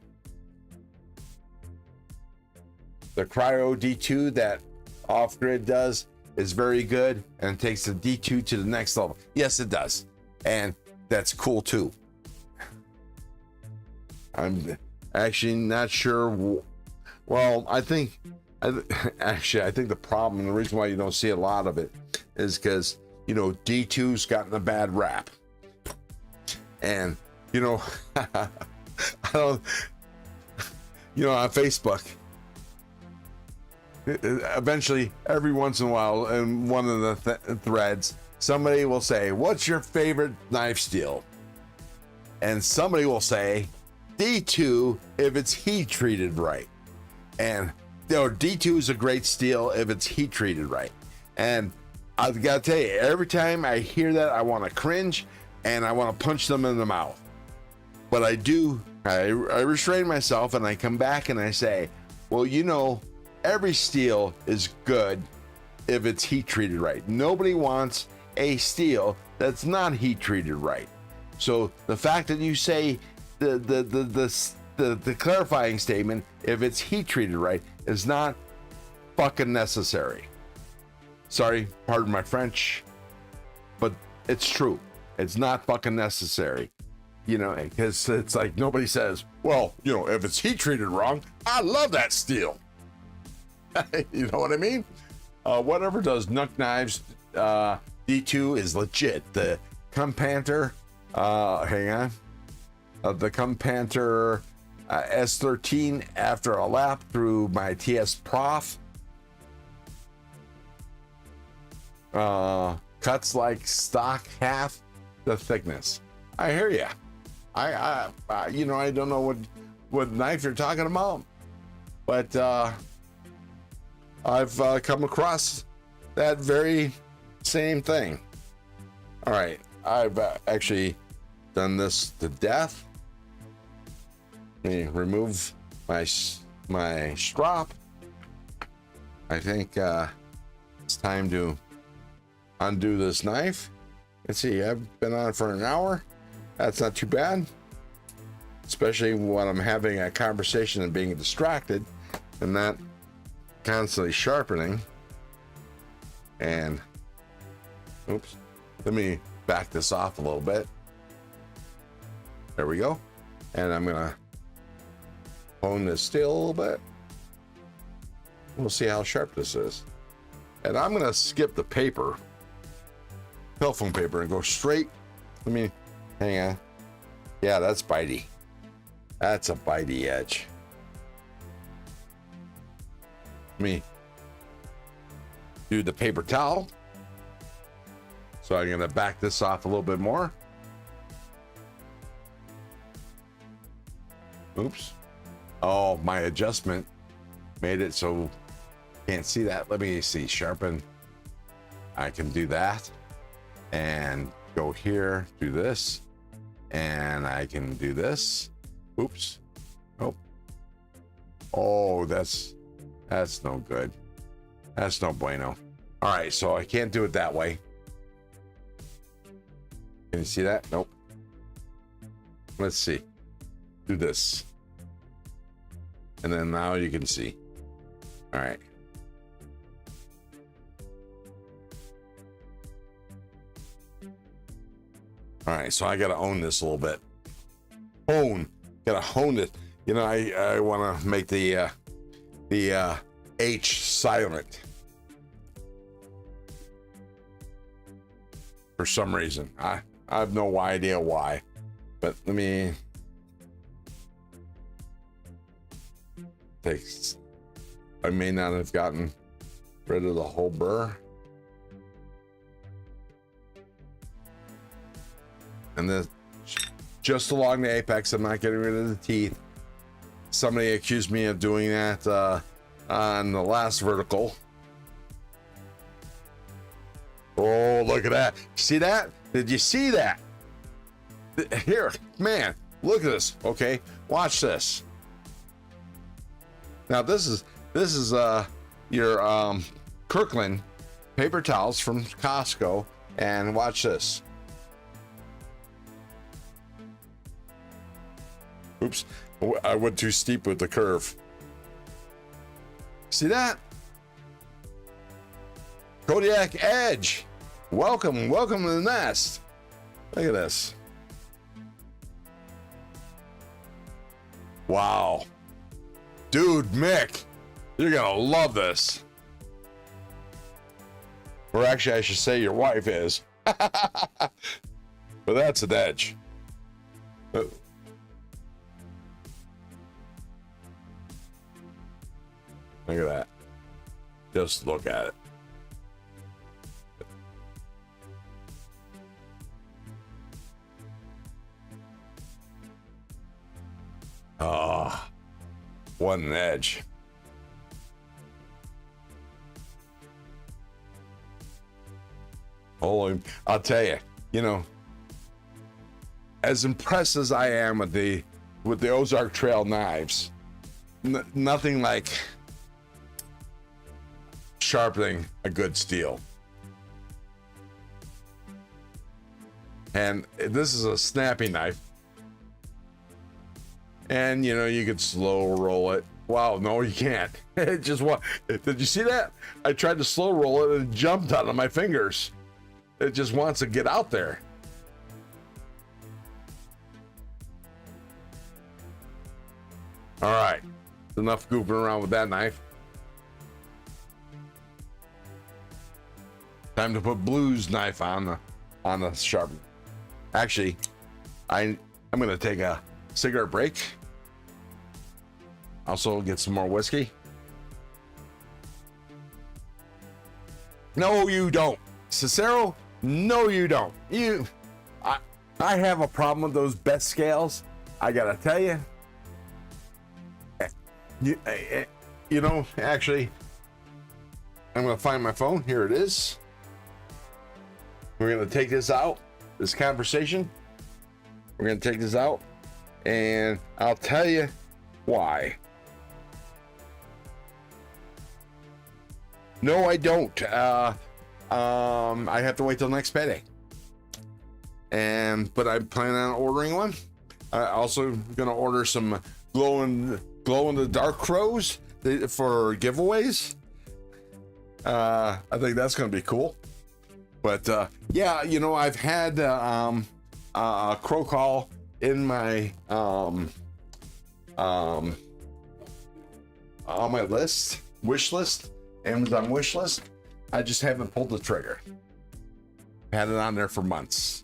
The Cryo D2 that Off Grid does is very good and takes the D2 to the next level. Yes, it does, and that's cool too. I'm actually not sure. Well, I think the problem and the reason why you don't see a lot of it is because, you know, D2's gotten a bad rap. And, you know, I don't, you know, on Facebook, eventually, every once in a while, in one of the threads, somebody will say, "What's your favorite knife steel?" And somebody will say, "D2 if it's heat treated right." And you know, D2 is a great steel if it's heat treated right. And I've got to tell you, every time I hear that, I want to cringe and I want to punch them in the mouth. But I restrain myself and I come back and I say, well, you know, every steel is good if it's heat treated right. Nobody wants a steel that's not heat treated right. So the fact that you say the clarifying statement, if it's heat treated right, is not fucking necessary. Sorry, pardon my French, but it's true. It's not fucking necessary. You know, because it's like nobody says, well, you know, if it's heat treated wrong, I love that steel. You know what I mean? Whatever does Nook knives, D2 is legit. The Companther, hang on. The Companther S13, after a lap through my TS Prof, cuts like stock, half the thickness. I hear ya. I you know, I don't know what knife you're talking about, but I've come across that very same thing. All right, I've actually done this to death. Let me remove my strop. I think it's time to undo this knife. Let's see, I've been on it for an hour. That's not too bad, especially when I'm having a conversation and being distracted and not constantly sharpening. And oops, let me back this off a little bit. There we go. And I'm gonna hone this steel a little bit. We'll see how sharp this is. And I'm gonna skip the paper, telephone paper, and go straight. Let me, hang on. Yeah, that's bitey. That's a bitey edge. Let me do the paper towel. So I'm gonna back this off a little bit more. Oops. Oh, my adjustment made it so can't see that. Let me see, sharpen. I can do that and go here, do this, and I can do this. Oops. Nope. Oh, that's no good. That's no bueno. All right, so I can't do it that way. Can you see that? Nope. Let's see. Do this. And then now you can see. All right. All right, so I gotta own this a little bit. Gotta hone it. You know, I want to make the H silent for some reason. I have no idea why, but let me take. I may not have gotten rid of the whole burr. And then just along the apex, I'm not getting rid of the teeth. Somebody accused me of doing that on the last vertical. Oh, look at that. See that? Did you see that? Here, man, look at this. Okay, watch this. Now this is your Kirkland paper towels from Costco, and watch this. Oops, I went too steep with the curve. See that? Kodiak Edge. Welcome to the nest. Look at this. Wow. Dude, Mick, you're gonna love this. Or actually, I should say your wife is. But that's an edge. Look at that. Just look at it. Oh, what an edge. Oh, I'll tell you, you know, as impressed as I am with the Ozark Trail knives, nothing like sharpening a good steel. And this is a snappy knife. And you know, you could slow roll it. Wow, no, you can't. It just did you see that? I tried to slow roll it and it jumped out of my fingers. It just wants to get out there. All right, enough goofing around with that knife. Time to put Blue's knife on the sharpener. Actually, I'm gonna take a cigarette break. Also get some more whiskey. No, you don't, Cicero. No, you don't. I have a problem with those best scales. I gotta tell you. You know, actually, I'm gonna find my phone. Here it is. We're gonna take this out. This conversation. We're gonna take this out, and I'll tell you why. No, I don't. I have to wait till next payday. But I'm planning on ordering one. I also gonna order some glow in the dark crows for giveaways. I think that's gonna be cool. But yeah, you know, I've had a crow call in my on my wish list, Amazon wish list. I just haven't pulled the trigger. Had it on there for months.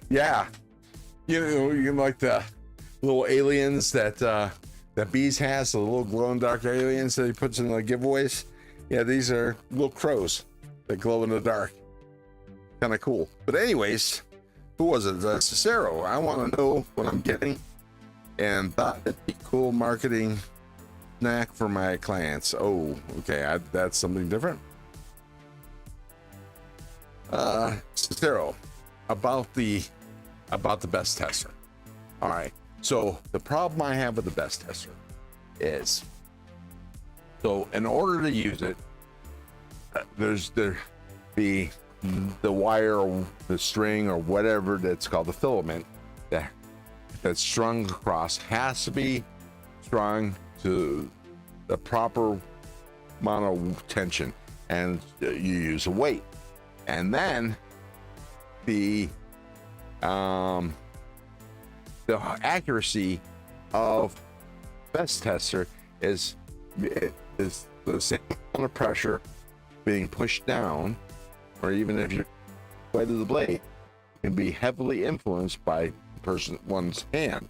Yeah, you know, like the little aliens that Bees has, the little glow in the dark aliens that he puts in the giveaways. Yeah, these are little crows that glow in the dark. Kind of cool. But anyways, who was it? Cicero. I want to know what I'm getting, and thought it'd be cool marketing snack for my clients. Oh, okay, that's something different. Cicero. About the best tester. All right, so the problem I have with the best tester is, so in order to use it, there's the wire or the string or whatever that's called the filament that's strung across has to be strung to the proper amount of tension, and you use a weight, and then the accuracy of best tester is the same amount of pressure being pushed down, or even if you're weight of the blade can be heavily influenced by one's hand,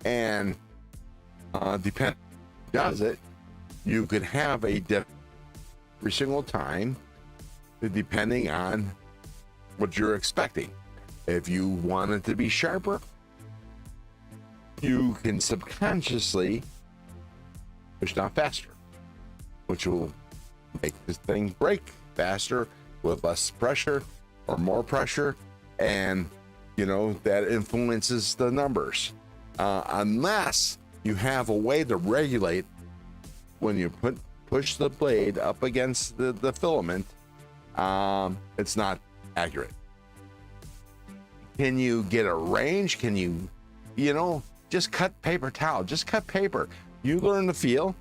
and depending on who does it, you could have a dip every single time, depending on what you're expecting. If you want it to be sharper, you can subconsciously push down faster, which will make this thing break faster with less pressure or more pressure, and you know that influences the numbers. Unless you have a way to regulate when you push the blade up against the filament, it's not accurate. Can you get a range? Can you know, just cut paper towel, just cut paper. You learn to feel.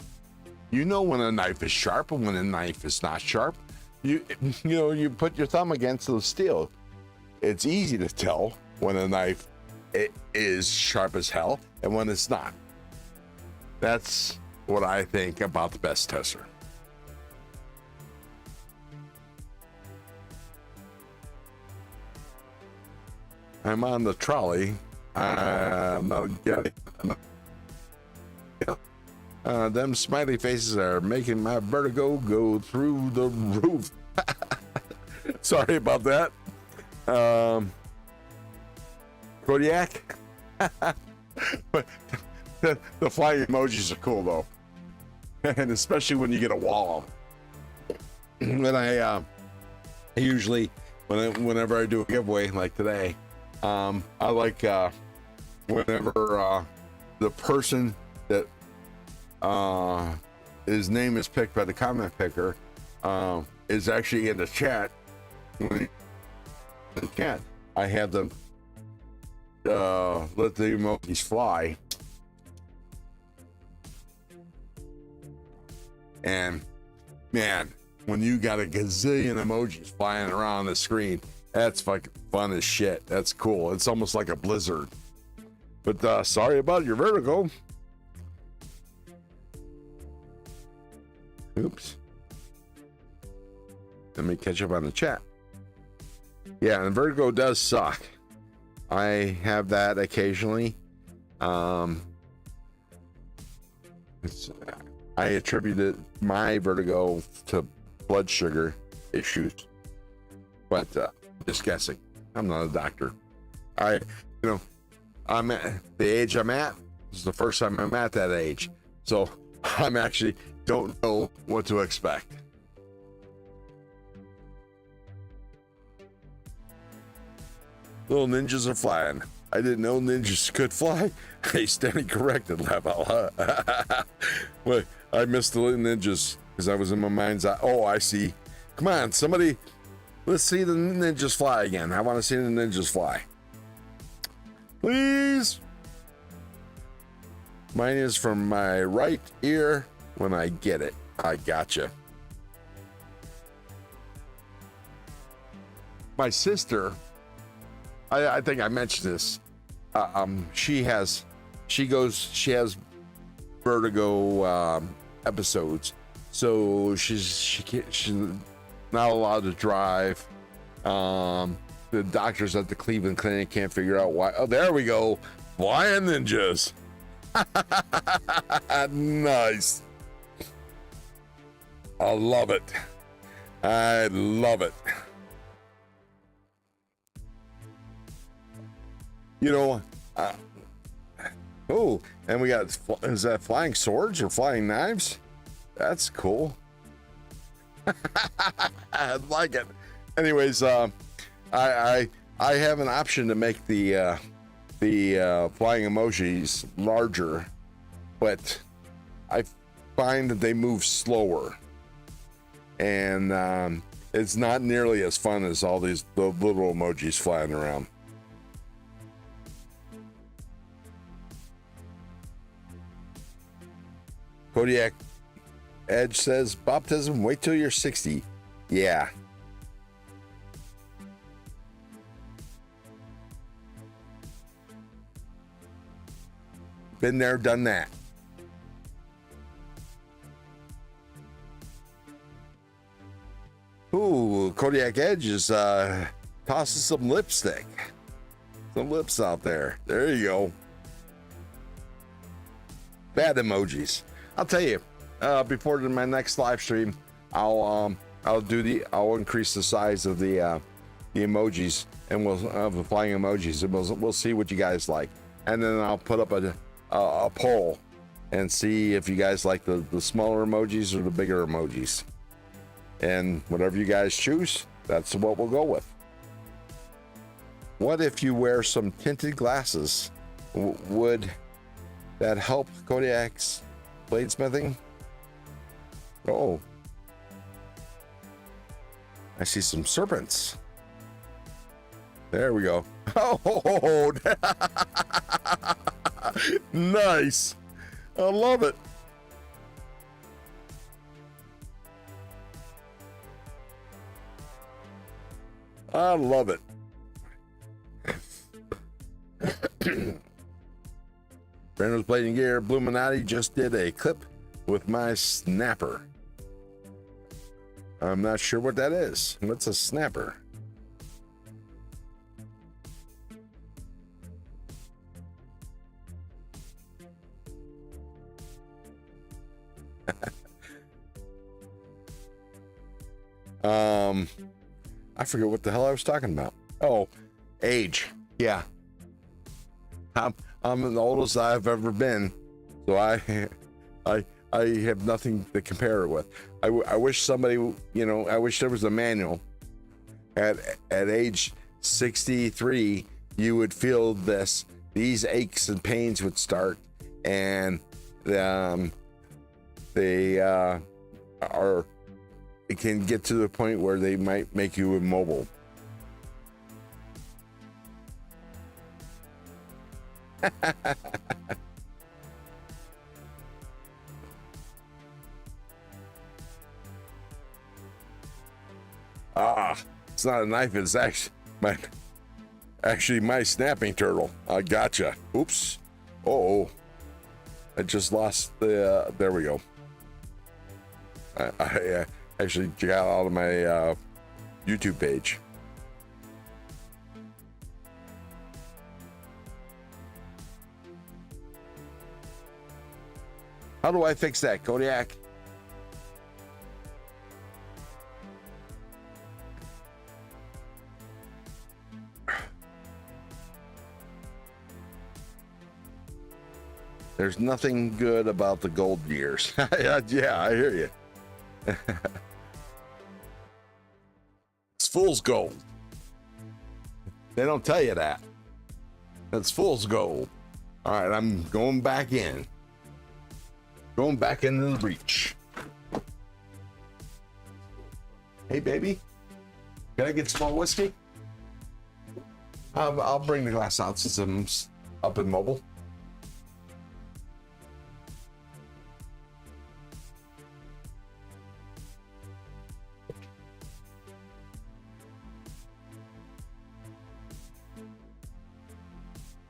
You know when a knife is sharp and when a knife is not sharp. You know, you put your thumb against the steel. It's easy to tell when a knife is sharp as hell and when it's not. That's what I think about the best tester. I'm on the trolley. I'm not getting. Them smiley faces are making my vertigo go through the roof. Sorry about that. Kodiak. But the flying emojis are cool though, and especially when you get a wall. When I usually whenever I do a giveaway like today. I like whenever the person that his name is picked by the comment picker is actually in the chat. When the chat, I have them let the emojis fly, and man, when you got a gazillion emojis flying around the screen, that's fucking fun as shit. That's cool. It's almost like a blizzard. But sorry about your vertigo. Oops. Let me catch up on the chat. Yeah, and vertigo does suck. I have that occasionally. I attributed my vertigo to blood sugar issues, but just guessing. I'm not a doctor. I'm at the age I'm at. This is the first time I'm at that age, so I'm actually don't know what to expect. Little ninjas are flying. I didn't know ninjas could fly. Hey, standing corrected, Laval. Wait, I missed the little ninjas because I was in my mind's eye. Oh, I see. Come on, somebody. Let's see the ninjas fly again. I want to see the ninjas fly. Please. Mine is from my right ear when I get it. I gotcha. My sister, I think I mentioned this. She has vertigo episodes, so she's not allowed to drive. The doctors at the Cleveland Clinic can't figure out why. Oh, there we go. Flying ninjas. Nice. I love it. I love it. You know, oh, and we got, is that flying swords or flying knives? That's cool. I like it. Anyways, I have an option to make the flying emojis larger, but I find that they move slower, and it's not nearly as fun as all the little emojis flying around. Kodiak Edge says, baptism, wait till you're 60. Yeah. Been there, done that. Ooh, Kodiak Edge is tossing some lipstick. Some lips out there. There you go. Bad emojis. I'll tell you, before my next live stream, I'll increase the size of the emojis, and we'll the flying emojis, and we'll see what you guys like, and then I'll put up a poll and see if you guys like the smaller emojis or the bigger emojis, and whatever you guys choose, that's what we'll go with. What if you wear some tinted glasses? Would that help Kodiak's bladesmithing? Oh, I see some serpents. There we go. Oh, nice. I love it. I love it. Brando's Blading Gear, Bluminati just did a clip with my snapper. I'm not sure what that is. What's a snapper? I forget what the hell I was talking about. Oh, age. Yeah. I'm the oldest I've ever been, so I have nothing to compare it with. I wish somebody, I wish there was a manual at age 63, you would feel these aches and pains would start, and they it can get to the point where they might make you immobile. It's not a knife, it's actually my snapping turtle. I gotcha. Oops. Oh, I just lost the there we go. I actually got out of my YouTube page. How do I fix that, Kodiak? There's nothing good about the gold years. Yeah, I hear you. It's fool's gold. They don't tell you that. That's fool's gold. All right, I'm going back in. Going back into the breach. Hey, baby. Can I get some more whiskey? I'll bring the glass out since I'm up and mobile.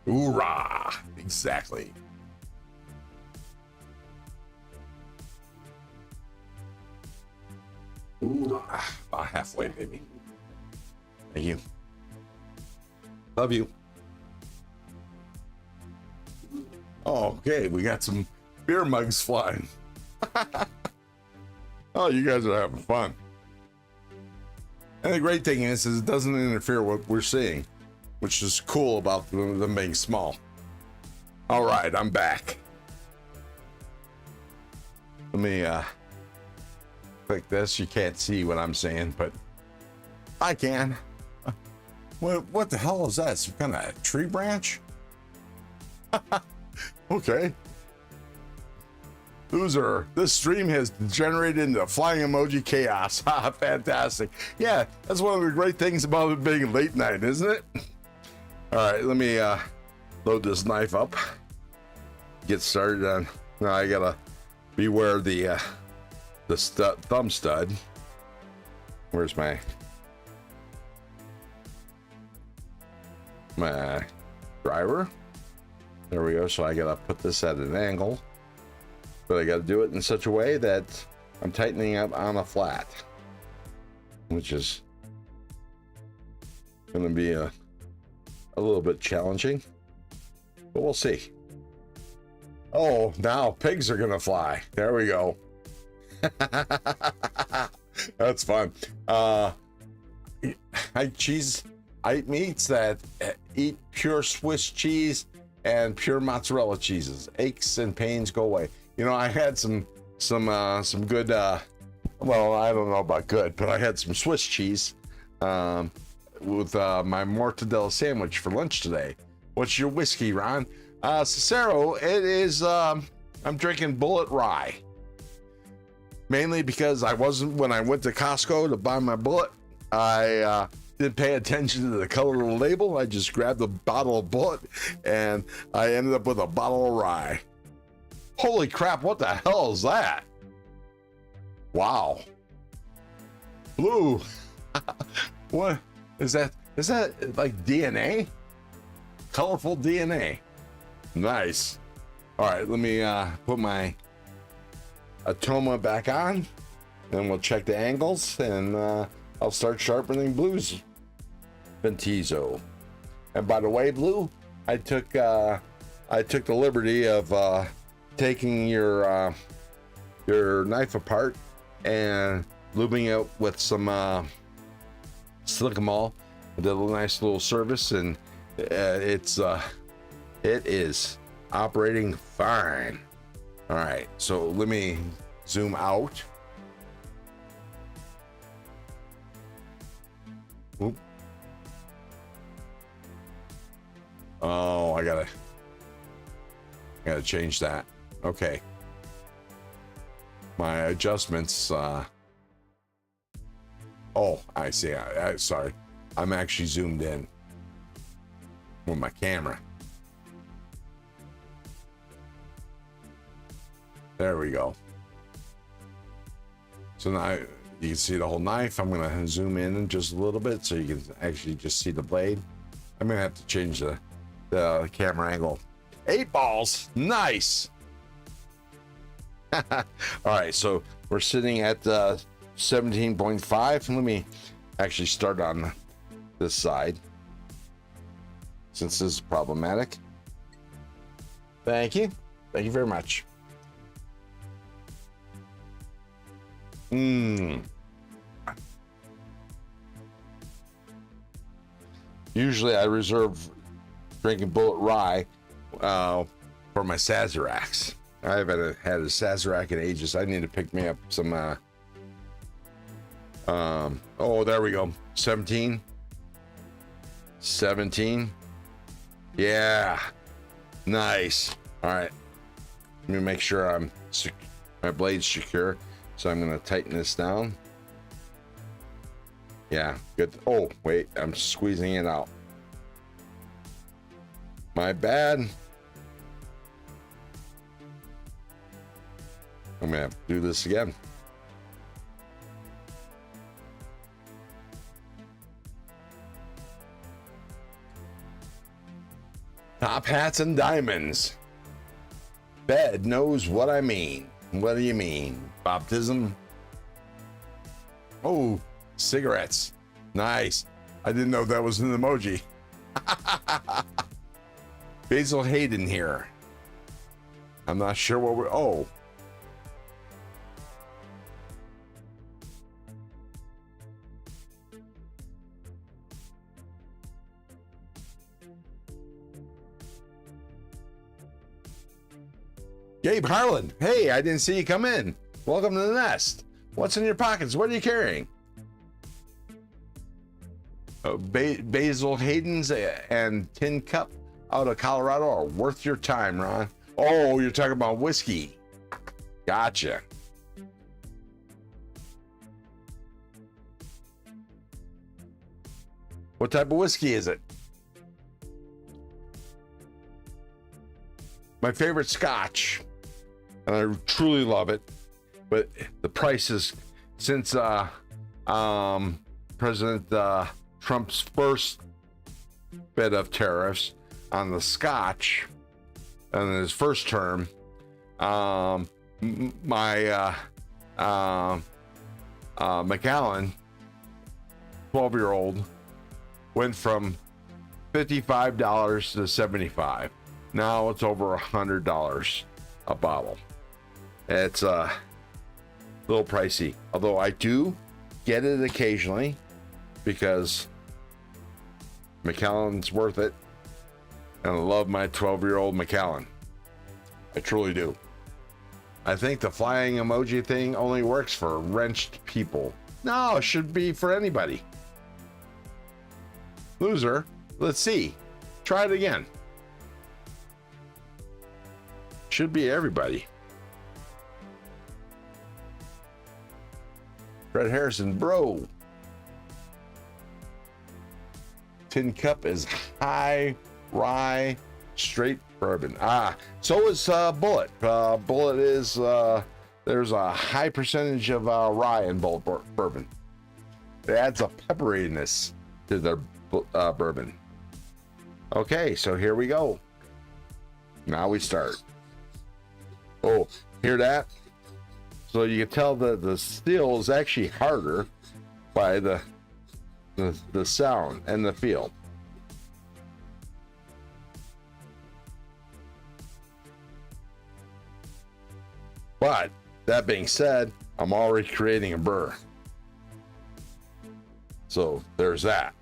Hoorah! Exactly. Ooh, about halfway, baby. Thank you. Love you. Oh, okay, we got some beer mugs flying. Oh, you guys are having fun. And the great thing is it doesn't interfere with what we're seeing, which is cool about them being small. All right, I'm back. Let me click this. You can't see what I'm saying, but I can. What the hell is that? Some kind of tree branch? Okay. Loser, this stream has degenerated into flying emoji chaos. Fantastic. Yeah, that's one of the great things about it being late night, isn't it? All right, let me load this knife up. Get started on. Now I gotta beware the thumb stud. Where's my driver? There we go. So I gotta put this at an angle, but I gotta do it in such a way that I'm tightening up on a flat, which is gonna be a little bit challenging, but we'll see. Oh, now pigs are gonna fly. There we go. That's fun. I eat meats that eat pure Swiss cheese and pure mozzarella cheeses. Aches and pains go away. You know, I had some good. Well, I don't know about good, but I had some Swiss cheese with my mortadella sandwich for lunch today. What's your whiskey, Ron? Cicero, it is. I'm drinking Bullet Rye. Mainly because when I went to Costco to buy my Bullet, I didn't pay attention to the color of the label. I just grabbed a bottle of Bullet and I ended up with a bottle of rye. Holy crap, what the hell is that? Wow. Blue. What is that? Is that like DNA? Colorful DNA. Nice. All right, let me put my Atoma back on, and we'll check the angles, and I'll start sharpening blues. Ventizo. And by the way, Blue, I took the liberty of taking your knife apart and lubing it with some silicamol. I did a nice little service, and it is operating fine. All right, so let me zoom out. Oop. Oh, I gotta change that. Okay. My adjustments, oh, I see. Sorry. I'm actually zoomed in with my camera. There we go. So now you can see the whole knife. I'm gonna zoom in just a little bit so you can actually just see the blade. I'm gonna have to change the camera angle. 8 balls, nice. All right, so we're sitting at 17.5. Let me actually start on this side since this is problematic. Thank you very much. Usually I reserve drinking Bullet Rye for my Sazeracs. I haven't had a Sazerac in ages. I need to pick me up some oh, there we go. 17. Yeah, nice. All right, let me make sure my blade's secure. So I'm going to tighten this down. Yeah, good. Oh, wait, I'm squeezing it out. My bad. I'm going to have to do this again. Top hats and diamonds. Bed knows what I mean. What do you mean? Baptism? Oh, cigarettes. Nice. I didn't know that was an emoji. Basil Hayden here. I'm not sure what we're... Oh. Gabe Harlan. Hey, I didn't see you come in. Welcome to the nest. What's in your pockets? What are you carrying? Basil Hayden's and Tin Cup out of Colorado are worth your time, Ron. Oh, you're talking about whiskey. Gotcha. What type of whiskey is it? My favorite Scotch, and I truly love it, but the prices since President Trump's first bit of tariffs on the Scotch in his first term, my Macallan 12-year-old went from $55 to $75. Now it's over $100 a bottle. It's a little pricey, although I do get it occasionally because Macallan's worth it, and I love my 12-year-old Macallan. I truly do. I think the flying emoji thing only works for wrenched people. No, it should be for anybody. Loser, let's see. Try it again. Should be everybody. Fred Harrison, bro. Tin Cup is high rye straight bourbon. So is Bullet. Bullet is there's a high percentage of rye in Bullet bourbon. It adds a pepperiness to their bourbon. Okay, so here we go. Now we start. Oh, hear that? So you can tell that the steel is actually harder by the sound and the feel. But that being said, I'm already creating a burr. So there's that.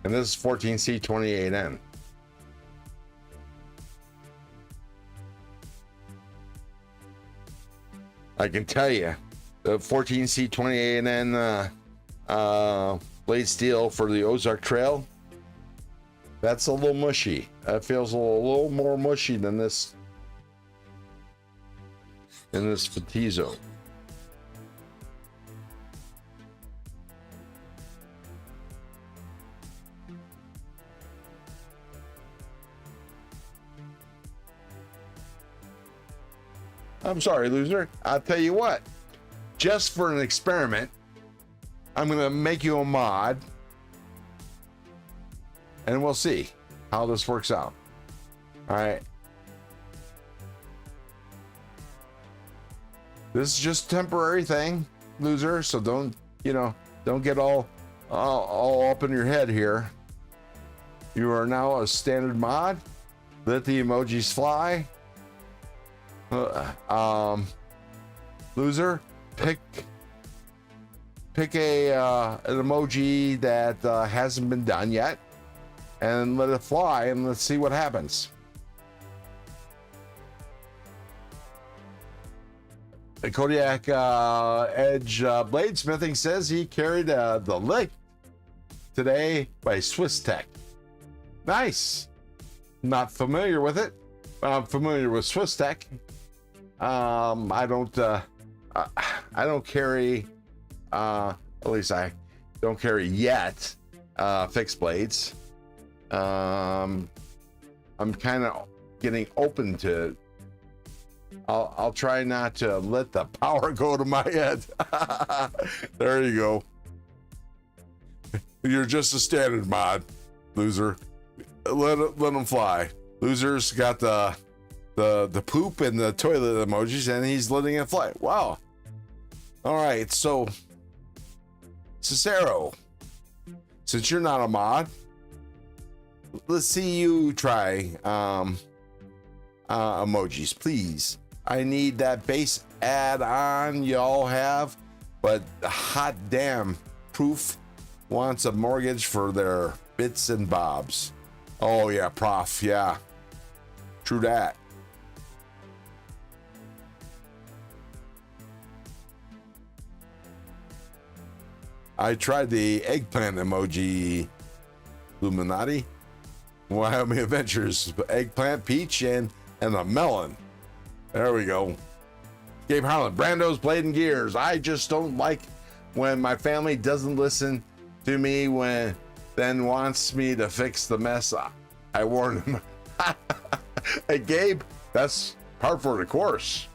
And this is 14C28N. I can tell you, the 14C28N blade steel for the Ozark Trail. That's a little mushy. That feels a little more mushy than this in this Fatizo. I'm sorry, loser. I'll tell you what, just for an experiment, I'm gonna make you a mod and we'll see how this works out. All right. This is just a temporary thing, loser. So don't get all up in your head here. You are now a standard mod. Let the emojis fly. Loser, pick an emoji that hasn't been done yet and let it fly and let's see what happens. Kodiak Edge Bladesmithing says he carried the lick today by Swiss Tech. Nice. Not familiar with it. I'm familiar with Swiss Tech. I don't carry, at least I don't carry yet, fixed blades. I'm kind of getting open to, I'll try not to let the power go to my head. There you go. You're just a standard mod, loser. Let them fly. Loser's got the poop and the toilet emojis and he's letting it fly. Wow. All right, so Cicero, since you're not a mod, let's see you try emojis, please. I need that base add-on y'all have, but hot damn, Proof wants a mortgage for their bits and bobs. Oh yeah, Prof, yeah. True that. I tried the eggplant emoji, Illuminati, Wyoming Adventures, eggplant, peach, and a melon. There we go. Gabe Harlan, Brando's Blade and Gears. I just don't like when my family doesn't listen to me then wants me to fix the mess. I warned him. Hey, Gabe, that's par for the course.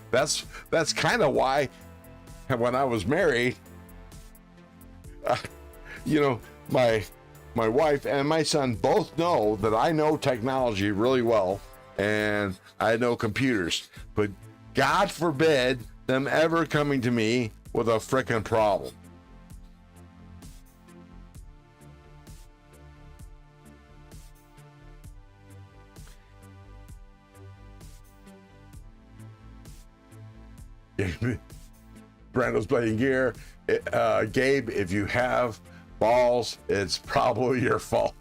That's kind of why when I was married, my wife and my son both know that I know technology really well and I know computers, but God forbid them ever coming to me with a frickin' problem. Brando's Playing Gear. Gabe, if you have balls, it's probably your fault.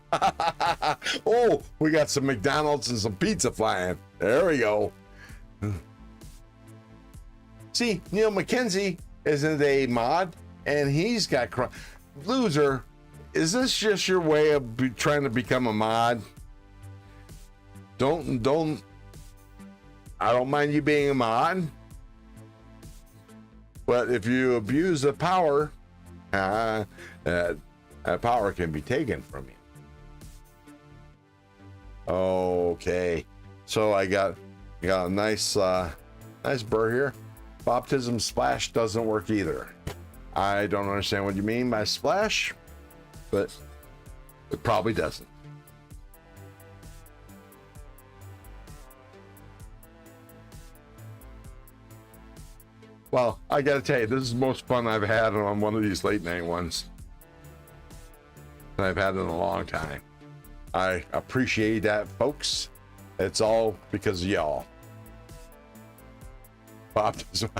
Oh, we got some McDonald's and some pizza flying. There we go. See, Neil McKenzie isn't a mod, and he's got loser. Is this just your way of trying to become a mod? Don't. I don't mind you being a mod, but if you abuse the power, that power can be taken from you. Okay, so I got a nice burr here. Baptism splash doesn't work either. I don't understand what you mean by splash, but it probably doesn't. Well, I gotta tell you, this is the most fun I've had on one of these late night ones that I've had in a long time. I appreciate that, folks. It's all because of y'all. Baptism.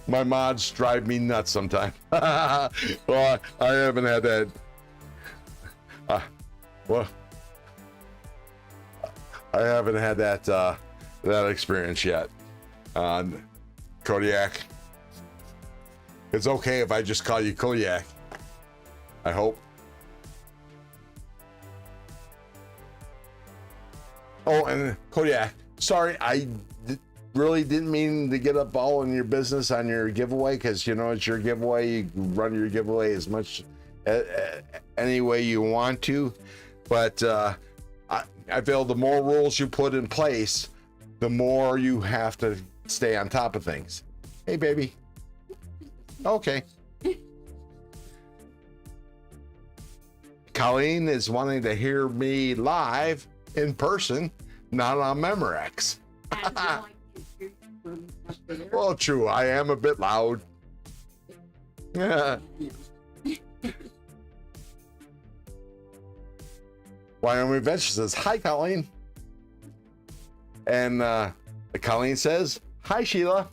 My mods drive me nuts sometimes. Well, I haven't had that. Well, I haven't had that experience yet. Kodiak. It's okay if I just call you Kodiak. I hope. Oh, and Kodiak, sorry, really didn't mean to get up all in your business on your giveaway, because, you know, it's your giveaway. You run your giveaway as much any way you want to. But I feel the more rules you put in place, the more you have to stay on top of things. Hey, baby. Okay. Colleen is wanting to hear me live in person, not on Memorex. Well, true. I am a bit loud. Yeah. Wyoming Adventure says, hi, Colleen. And Colleen says, hi, Sheila.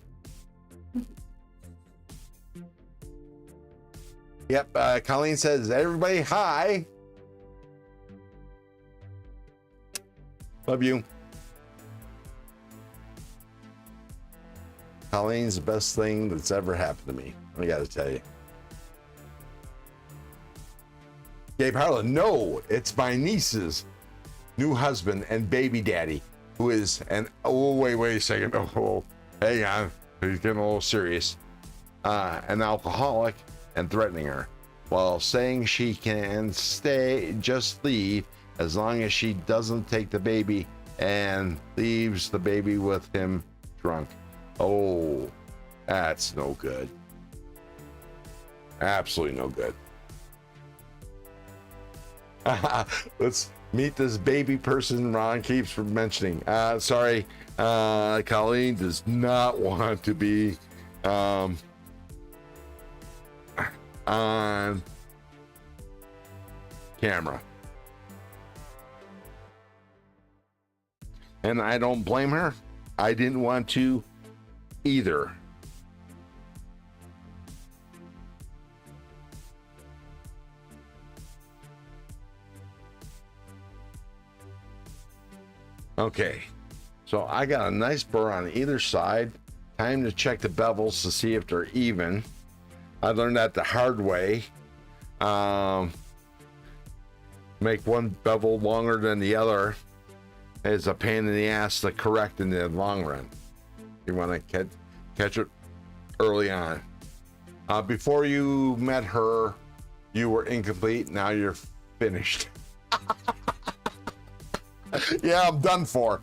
Yep, Colleen says, everybody, hi. Love you. Colleen's the best thing that's ever happened to me. I gotta tell you. Gabe Harlan, no, it's my niece's new husband and baby daddy, who is wait a second. Oh, hang on. He's getting a little serious. An alcoholic and threatening her while saying she can just leave as long as she doesn't take the baby and leaves the baby with him drunk. Oh, that's no good. Absolutely no good. Let's meet this baby person Ron keeps mentioning. Sorry, Colleen does not want to be on camera. And I don't blame her. I didn't want to either. Okay, so I got a nice burr on either side. Time to check the bevels to see if they're even. I learned that the hard way. Make one bevel longer than the other is a pain in the ass to correct in the long run. You want to catch it early on. Before you met her, you were incomplete. Now you're finished. Yeah, I'm done for.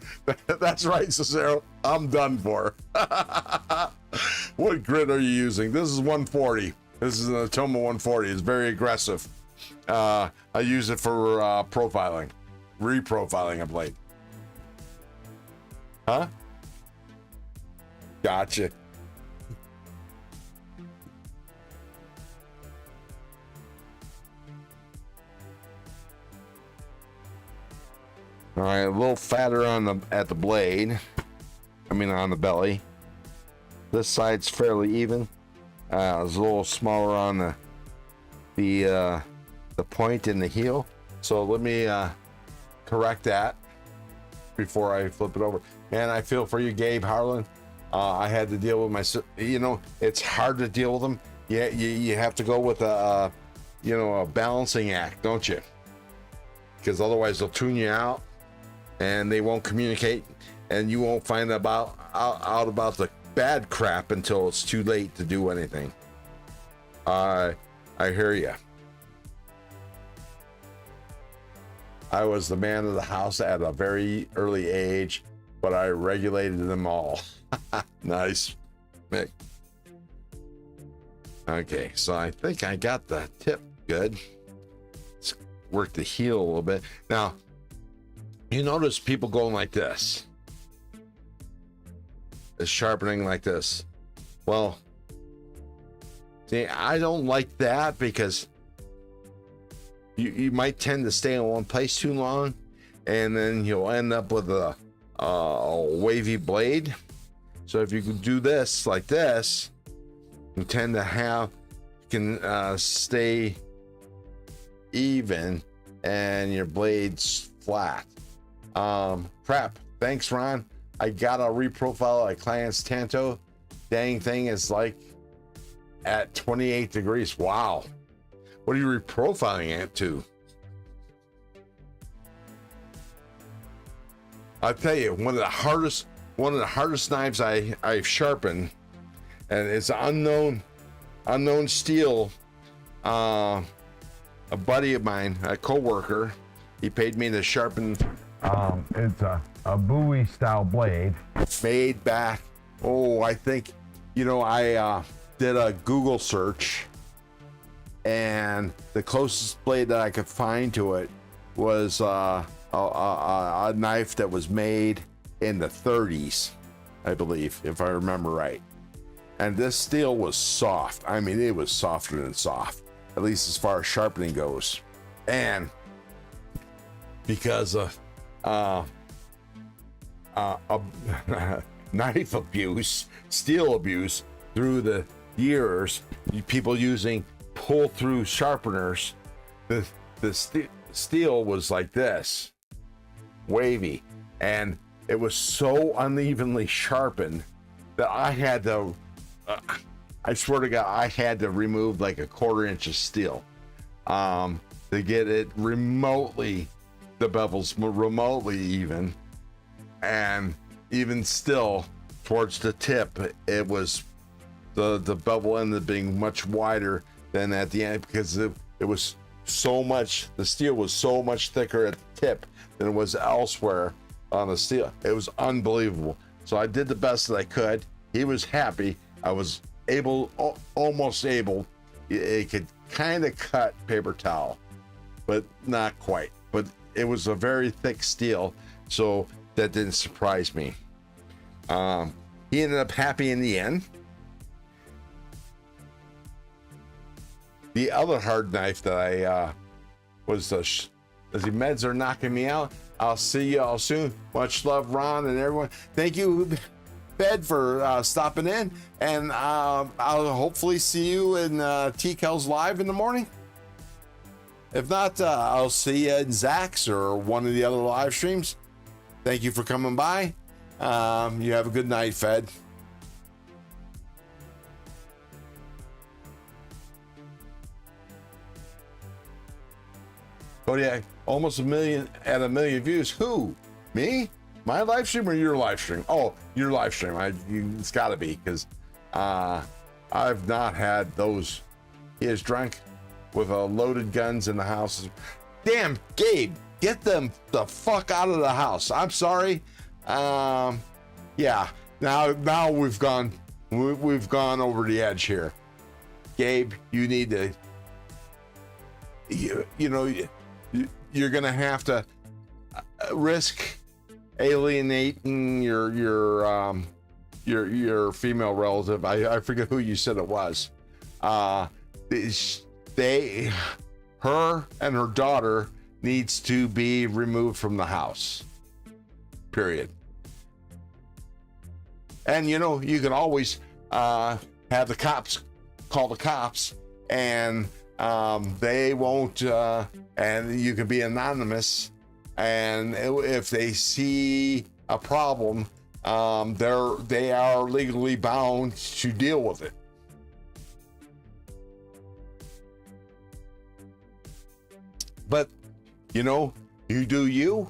That's right, Cicero. I'm done for. What grit are you using? This is 140. This is an Atoma 140. It's very aggressive. I use it for profiling, reprofiling a blade. Huh? Gotcha. All right, a little fatter at the blade. I mean, on the belly. This side's fairly even. It's a little smaller on the point in the heel. So let me correct that before I flip it over. Man, I feel for you, Gabe Harlan. I had to deal with it's hard to deal with them. Yeah, you have to go with a balancing act, don't you? Because otherwise they'll tune you out and they won't communicate, and you won't find out about the bad crap until it's too late to do anything. I hear you. I was the man of the house at a very early age, but I regulated them all. Nice, Mick. Okay, so I think I got the tip good. Let's work the heel a little bit. Now, you notice people going like this. It's sharpening like this. Well, see, I don't like that because you might tend to stay in one place too long, and then you'll end up with a wavy blade. So if you can do this like this, you tend to stay even and your blade's flat. Prep. Thanks, Ron. I gotta reprofile a client's Tanto. Dang thing is like at 28 degrees. Wow. What are you reprofiling it to? I'll tell you, one of the hardest knives I've sharpened, and it's unknown steel. A buddy of mine, a coworker, he paid me to sharpen. It's a Bowie style blade made back. Oh, I think, I did a Google search, and the closest blade that I could find to it was a knife that was made in the 30s, I believe, if I remember right. And this steel was soft. I mean, it was softer than soft, at least as far as sharpening goes. And because of knife abuse, steel abuse through the years, people using pull-through sharpeners, the steel was like this, wavy, and it was so unevenly sharpened that I had to, I swear to God, I had to remove like a 1/4 inch of steel to get it remotely, the bevels remotely even. And even still, towards the tip, it was the bevel ended up being much wider than at the end, because it was so much, the steel was so much thicker at the tip than it was elsewhere on the steel. It was unbelievable. So I did the best that I could. He was happy. I was almost able. It could kind of cut paper towel, but not quite. But it was a very thick steel, so that didn't surprise me. He ended up happy in the end. The other hard knife that I was the meds are knocking me out. I'll see you all soon. Much love, Ron and everyone. Thank you, Fed, for stopping in, and I'll hopefully see you in T-Kel's live in the morning. If not, I'll see you in Zach's or one of the other live streams. Thank you for coming by. You have a good night, Fed. Kodiak, almost a million views. Who? Me? My live stream or your live stream? Oh, your live stream. It's got to be, because I've not had those. He is drunk with loaded guns in the house. Damn, Gabe, get them the fuck out of the house. I'm sorry. Yeah. Now we've gone over the edge here. Gabe, you need to. You're gonna have to risk alienating your female relative. I forget who you said it was. Her and her daughter needs to be removed from the house. Period. And you can always have the cops call the cops, and they won't, and you can be anonymous, and if they see a problem, they are legally bound to deal with it. But you do you.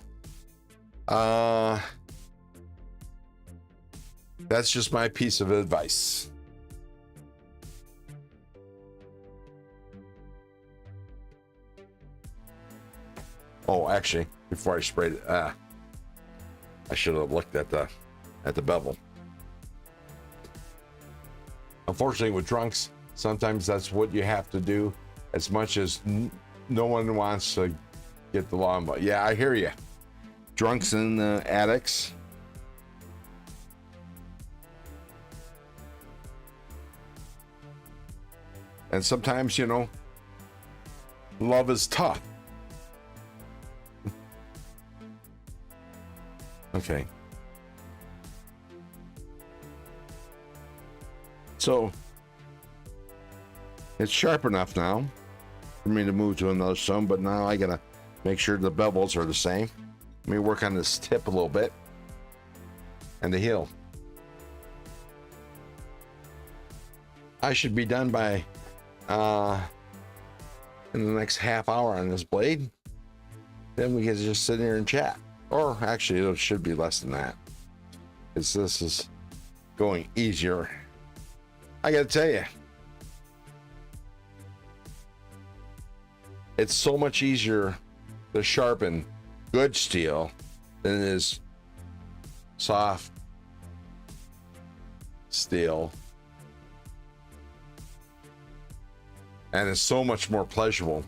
That's just my piece of advice. Oh, actually, before I sprayed it, I should have looked at the bevel. Unfortunately, with drunks, sometimes that's what you have to do, as much as no one wants to get the law. But yeah, I hear you. Drunks and addicts. And sometimes, love is tough. Okay. So it's sharp enough now for me to move to another stone, but now I gotta make sure the bevels are the same. Let me work on this tip a little bit and the heel. I should be done by in the next half hour on this blade. Then we can just sit here and chat. Or actually, it should be less than that, because this is going easier. I gotta tell you, it's so much easier to sharpen good steel than it is soft steel, and it's so much more pleasurable.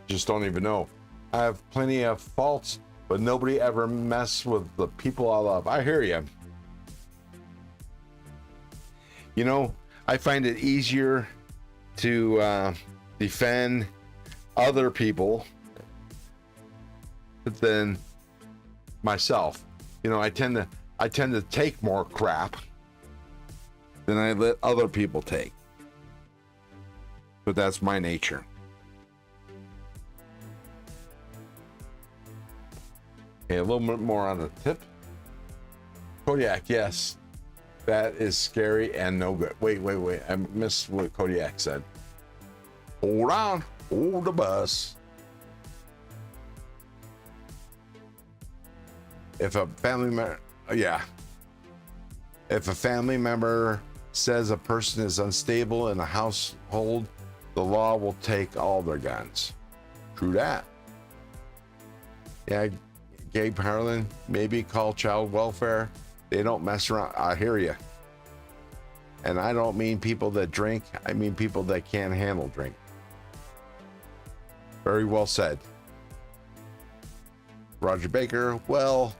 Just don't even know. I have plenty of faults, but nobody ever mess with the people I love. I hear you. You know, I find it easier to defend other people than myself. You know, I tend to take more crap than I let other people take. But that's my nature. Okay, a little bit more on the tip. Kodiak, yes. That is scary and no good. Wait. I missed what Kodiak said. Hold on. Hold the bus. If a family member, if a family member says a person is unstable in a household, the law will take all their guns. True that. Yeah, Gabe Harlan, maybe call child welfare. They don't mess around. I hear you. And I don't mean people that drink. I mean people that can't handle drink. Very well said. Roger Baker, well,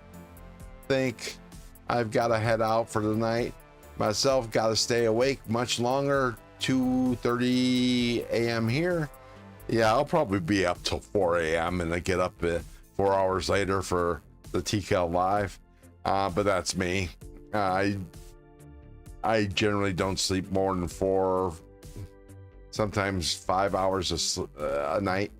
think I've got to head out for the night. Myself got to stay awake much longer. 2:30 a.m. here. Yeah, I'll probably be up till 4 a.m. and I get up 4 hours later for the TCAL Live. But that's me. I generally don't sleep more than 4, sometimes 5 hours a night.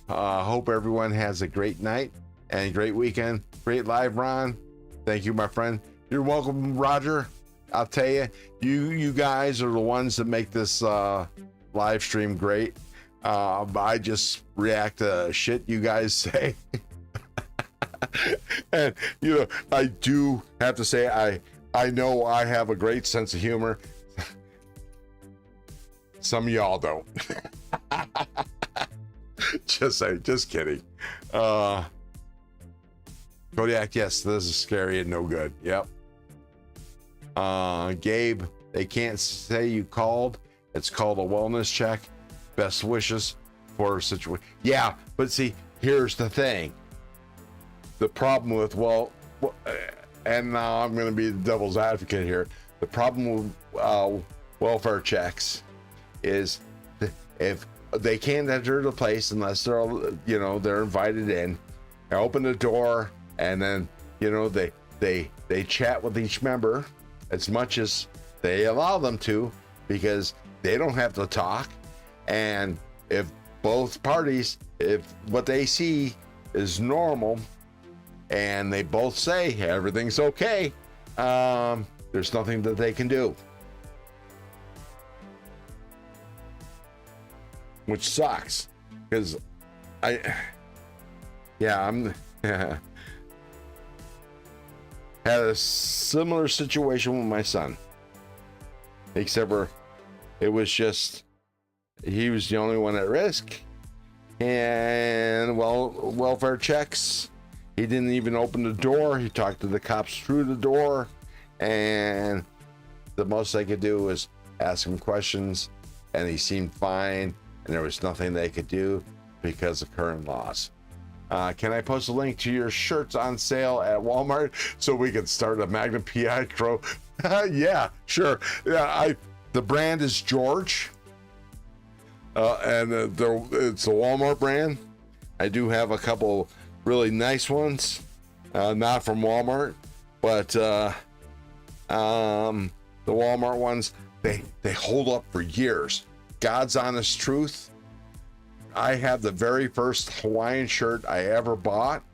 Hope everyone has a great night and great weekend. Great live, Ron. Thank you, my friend. You're welcome, Roger. I'll tell you, you guys are the ones that make this live stream great. I just react to shit you guys say. And you know, I do have to say, I know I have a great sense of humor. Some of y'all don't. Just kidding. Kodiak, yes, this is scary and no good. Yep. Gabe, they can't say you called. It's called a wellness check. Best wishes for a situation. Yeah, but see, here's the thing. The problem with, and now I'm going to be the devil's advocate here. The problem with welfare checks is if they can't enter the place unless they're, they're invited in. I open the door, and then, they chat with each member as much as they allow them to, because they don't have to talk. And if both parties, if what they see is normal, and they both say everything's okay, there's nothing that they can do, which sucks, because I'm had a similar situation with my son, except for it was just he was the only one at risk, and welfare checks. He didn't even open the door. He talked to the cops through the door, and the most they could do was ask him questions, and he seemed fine, and there was nothing they could do because of current laws. Can I post a link to your shirts on sale at Walmart so we can start a Magnum PI Crow? Yeah, sure. Yeah, the brand is George, and it's a Walmart brand. I do have a couple really nice ones, not from Walmart, but the Walmart ones, they hold up for years. God's honest truth, I have the very first Hawaiian shirt I ever bought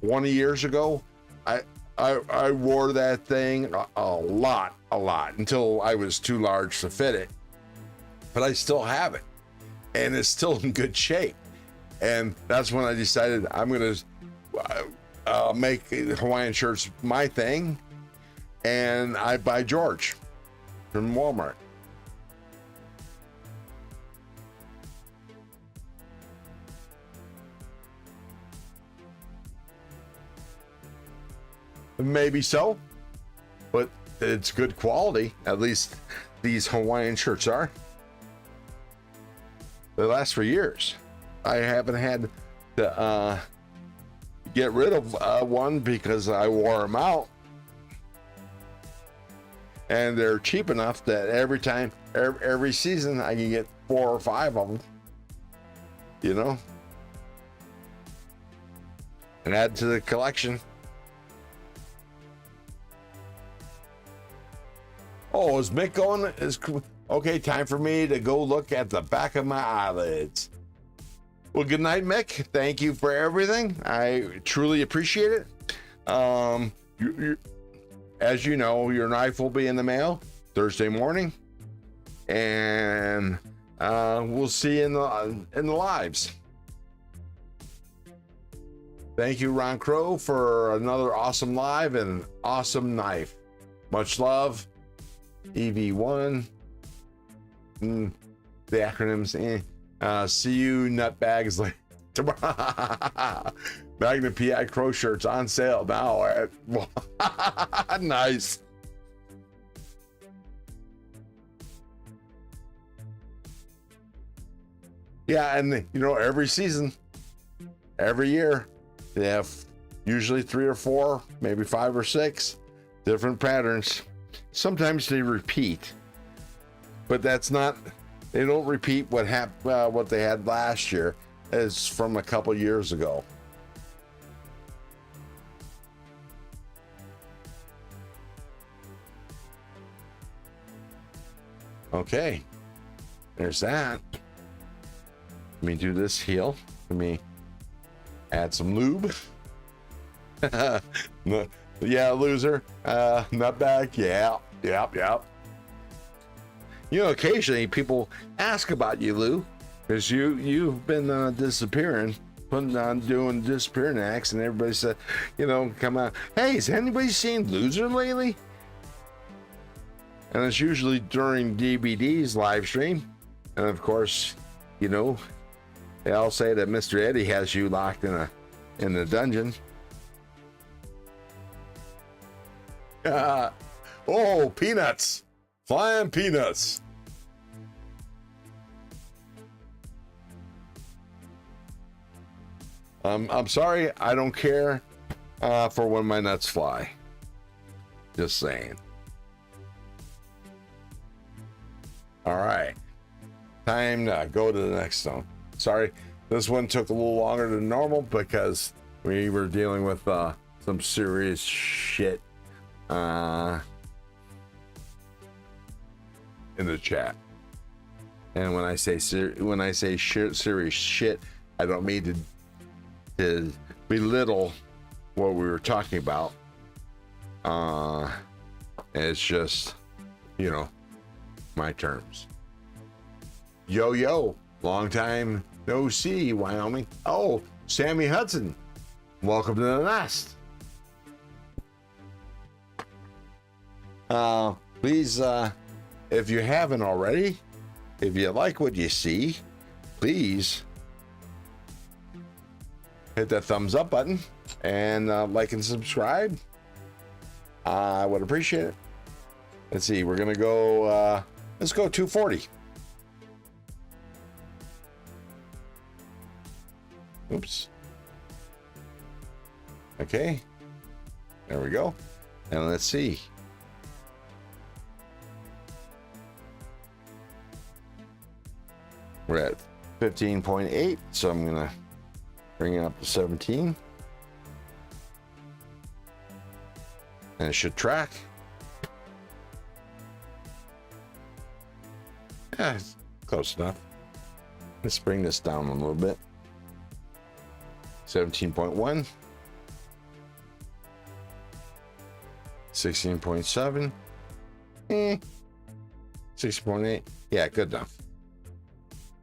20 years ago. I wore that thing a lot until I was too large to fit it, but I still have it and it's still in good shape. And that's when I decided I'm going to make Hawaiian shirts my thing. And I buy George from Walmart. Maybe so, but it's good quality. At least these Hawaiian shirts are. They last for years. I haven't had to get rid of one because I wore them out. And they're cheap enough that every season I can get 4 or 5 of them, you know, and add to the collection. Oh, is Mick going? Okay, time for me to go look at the back of my eyelids. Well, good night, Mick. Thank you for everything. I truly appreciate it. As you know, your knife will be in the mail Thursday morning, and we'll see you in the lives. Thank you, Ron Crow, for another awesome live and an awesome knife. Much love. EV1. The acronyms. See you nutbags later tomorrow. Magnum PI Crow shirts on sale now at nice. Yeah, and you know, every season, every year, they have usually 3 or 4, maybe 5 or 6 different patterns. Sometimes they repeat, but that's not. They don't repeat what they had last year. Is from a couple years ago. Okay, there's that. Let me do this heel. Let me add some lube. Yeah, loser. Nutbag. Yeah. Yep. You know, occasionally people ask about you, Lou, because you've been disappearing, doing disappearing acts, and everybody said, you know, come on. Hey, has anybody seen Loser lately? And it's usually during DBD's live stream, and of course, you know, they all say that Mr. Eddie has you locked in the dungeon. Oh, peanuts. Flying peanuts. I'm sorry, I don't care for when my nuts fly. Just saying. All right. Time to go to the next one. Sorry, this one took a little longer than normal because we were dealing with some serious shit in the chat. And when I say serious shit, I don't mean to belittle what we were talking about. It's just, you know, my terms. Yo, long time no see, Wyoming. Oh, Sammy Hudson, welcome to the nest. Please, if you haven't already, if you like what you see, please hit that thumbs up button and like and subscribe. I would appreciate it. Let's see, we're gonna go let's go 240. Oops. Okay, there we go. And let's see. We're at 15.8, so I'm gonna bring it up to 17. And it should track. Yeah, it's close enough. Let's bring this down a little bit. 17.1. 16.7. 6.8. Yeah, good enough.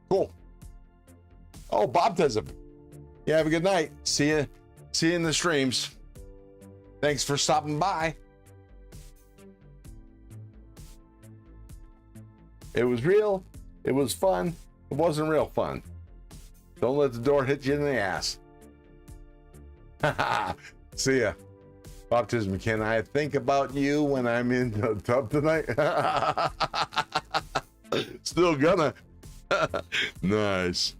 Cool. Oh, Bob does it. Yeah, have a good night. See you in the streams. Thanks for stopping by. It was real. It was fun. It wasn't real fun. Don't let the door hit you in the ass. See ya. Baptism, can I think about you when I'm in the tub tonight? Still gonna. Nice.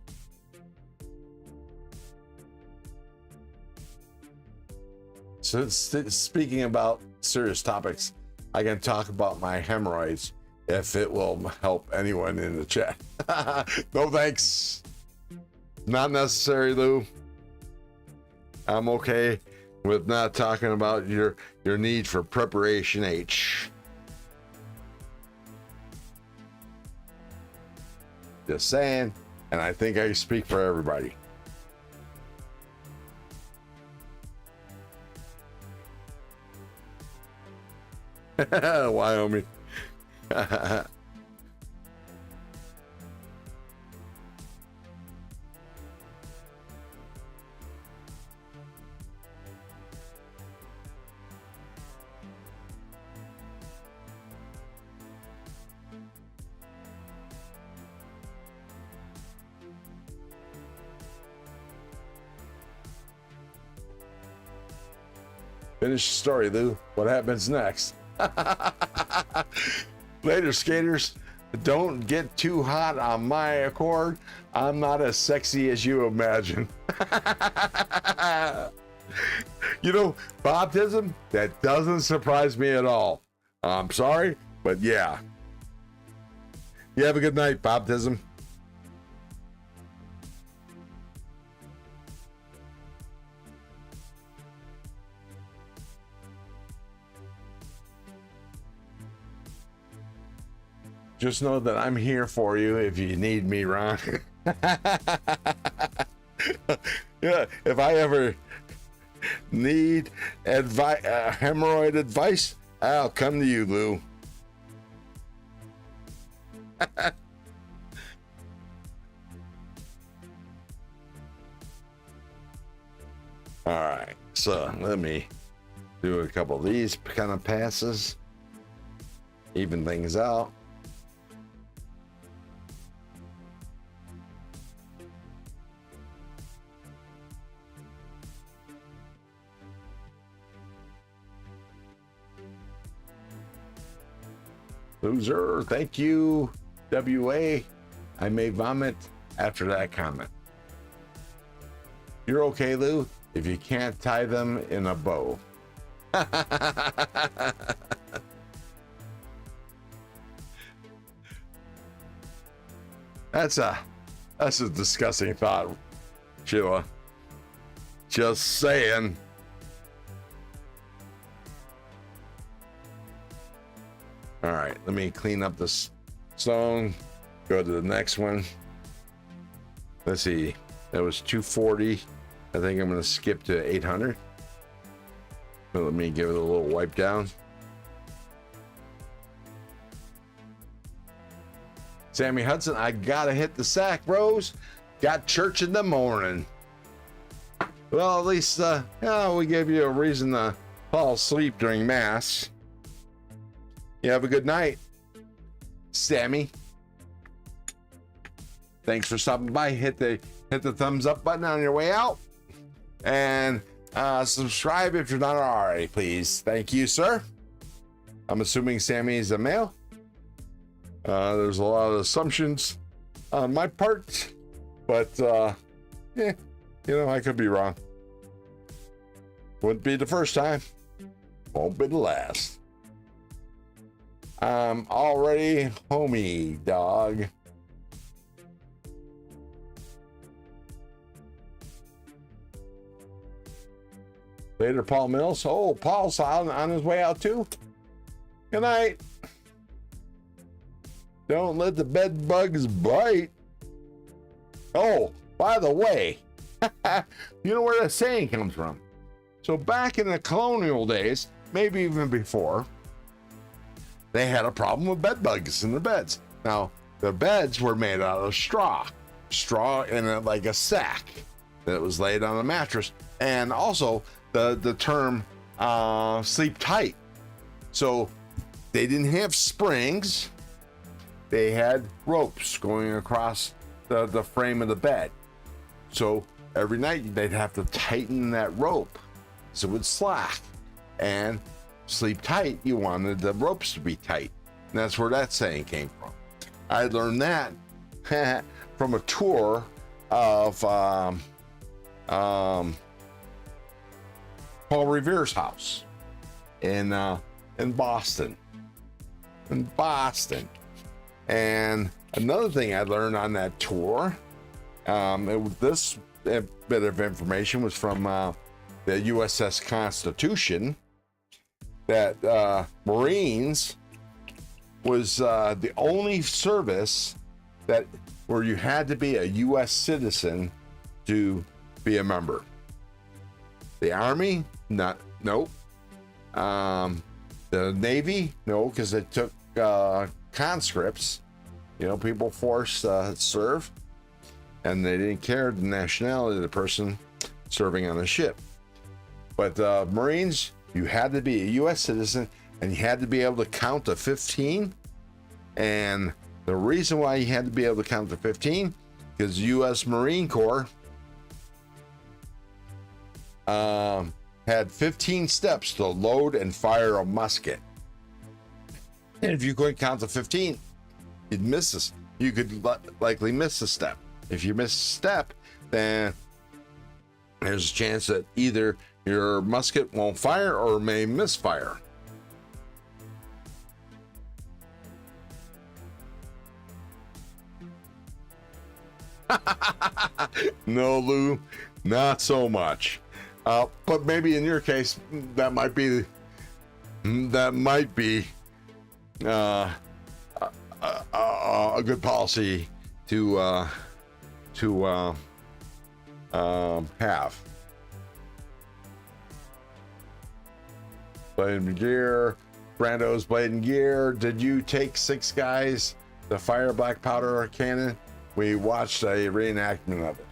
So speaking about serious topics, I can talk about my hemorrhoids if it will help anyone in the chat. No thanks. Not necessary, Lou. I'm okay with not talking about your need for preparation H. Just saying, and I think I speak for everybody. Wyoming. Finish the story, Lou. What happens next? Later, skaters. Don't get too hot on my accord. I'm not as sexy as you imagine. You know, baptism, that doesn't surprise me at all. I'm sorry, but yeah. You have a good night, baptism. Just know that I'm here for you if you need me, Ron. Yeah, if I ever need hemorrhoid advice, I'll come to you, Lou. All right, so let me do a couple of these kind of passes, even things out. Loser, thank you, WA. I may vomit after that comment. You're okay, Lou, if you can't tie them in a bow. That's a disgusting thought, Sheila. Just saying. All right, let me clean up this stone, go to the next one. Let's see, that was 240. I think I'm gonna skip to 800. But let me give it a little wipe down. Sammy Hudson, I gotta hit the sack, bros. Got church in the morning. Well, at least we gave you a reason to fall asleep during mass. You have a good night, Sammy. Thanks for stopping by. Hit the thumbs up button on your way out, and subscribe if you're not already, please. Thank you, sir. I'm assuming Sammy's a male. There's a lot of assumptions on my part, but you know, I could be wrong. Wouldn't be the first time. Won't be the last. I'm already homie, dog. Later, Paul Mills. Oh, Paul's on his way out too. Good night. Don't let the bed bugs bite. Oh, by the way, you know where that saying comes from? So back in the colonial days, maybe even before, they had a problem with bed bugs in the beds. Now, the beds were made out of straw in like a sack that was laid on a mattress, and also the term sleep tight. So they didn't have springs, they had ropes going across the frame of the bed. So every night they'd have to tighten that rope so it would slack. And sleep tight, you wanted the ropes to be tight. And that's where that saying came from. I learned that from a tour of Paul Revere's house in Boston. And another thing I learned on that tour, this bit of information was from the USS Constitution, that Marines was the only service that where you had to be a U.S. citizen to be a member. The Army, nope. The Navy, no, because it took conscripts, people forced to serve, and they didn't care the nationality of the person serving on the ship. But Marines, you had to be a U.S. citizen, and you had to be able to count to 15. And the reason why you had to be able to count to 15, because U.S. Marine Corps had 15 steps to load and fire a musket. And if you couldn't count to 15, you'd miss this. You could likely miss a step. If you miss a step, then there's a chance that either your musket won't fire or may misfire. No, Lou, not so much. But maybe in your case, that might be a good policy to have. Blade and Gear, Brando's Blade and Gear. Did you take 6 guys to fire black powder cannon? We watched a reenactment of it.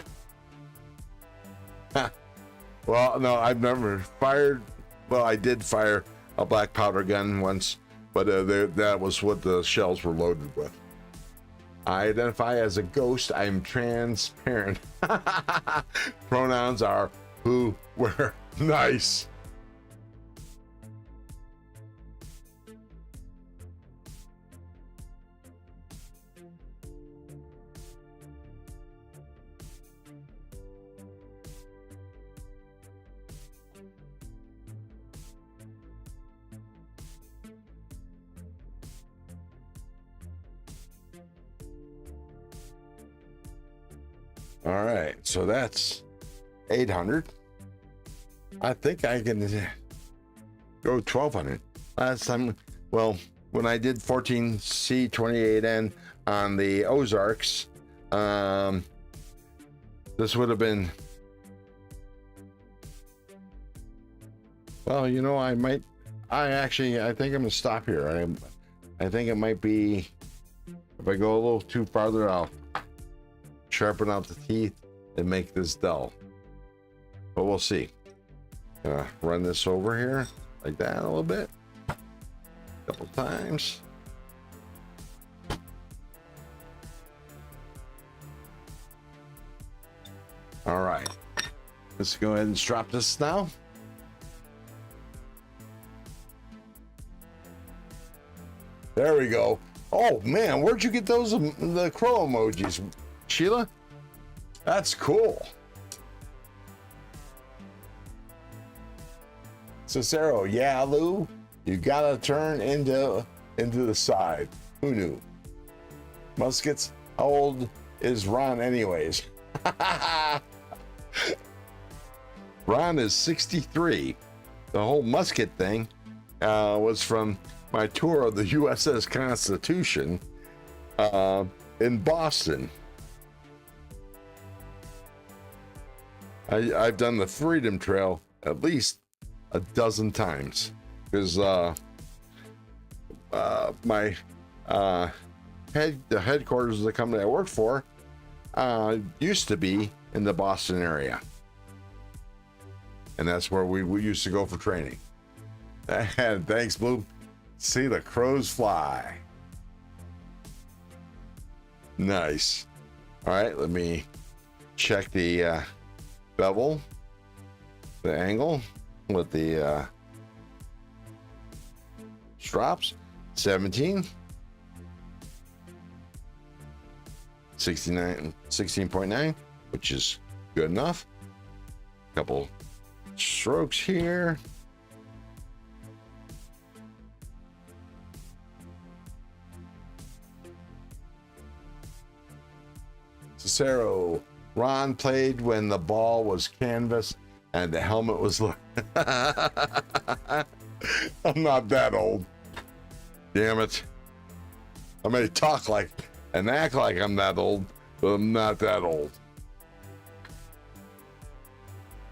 Well, no, I've never fired. Well, I did fire a black powder gun once, but that was what the shells were loaded with. I identify as a ghost. I'm transparent. Pronouns are who, where. Nice. All right, so that's 800. I think I can go 1200. Last time, well, when I did 14C28N on the Ozarks, this would have been, well, I think I'm gonna stop here. I think it might be, if I go a little too farther, I'll sharpen out the teeth and make this dull, but we'll see. Run this over here like that a little bit, a couple times. All right, let's go ahead and strap this now. There we go. Oh man, where'd you get those the crow emojis, Sheila? That's cool. Cicero, yeah, Lou, you gotta turn into the side. Who knew? Muskets, how old is Ron anyways? Ron is 63. The whole musket thing was from my tour of the USS Constitution in Boston. I've done the Freedom Trail at least a dozen times. because my the headquarters of the company I worked for used to be in the Boston area, and that's where we used to go for training. And thanks, Blue. See the crows fly. Nice. All right, let me check the bevel, the angle with the strops. 17, 69, 16.9, which is good enough. Couple strokes here. Cicero, Ron played when the ball was canvas and the helmet was I'm not that old. Damn it. I may talk like and act like I'm that old, but I'm not that old.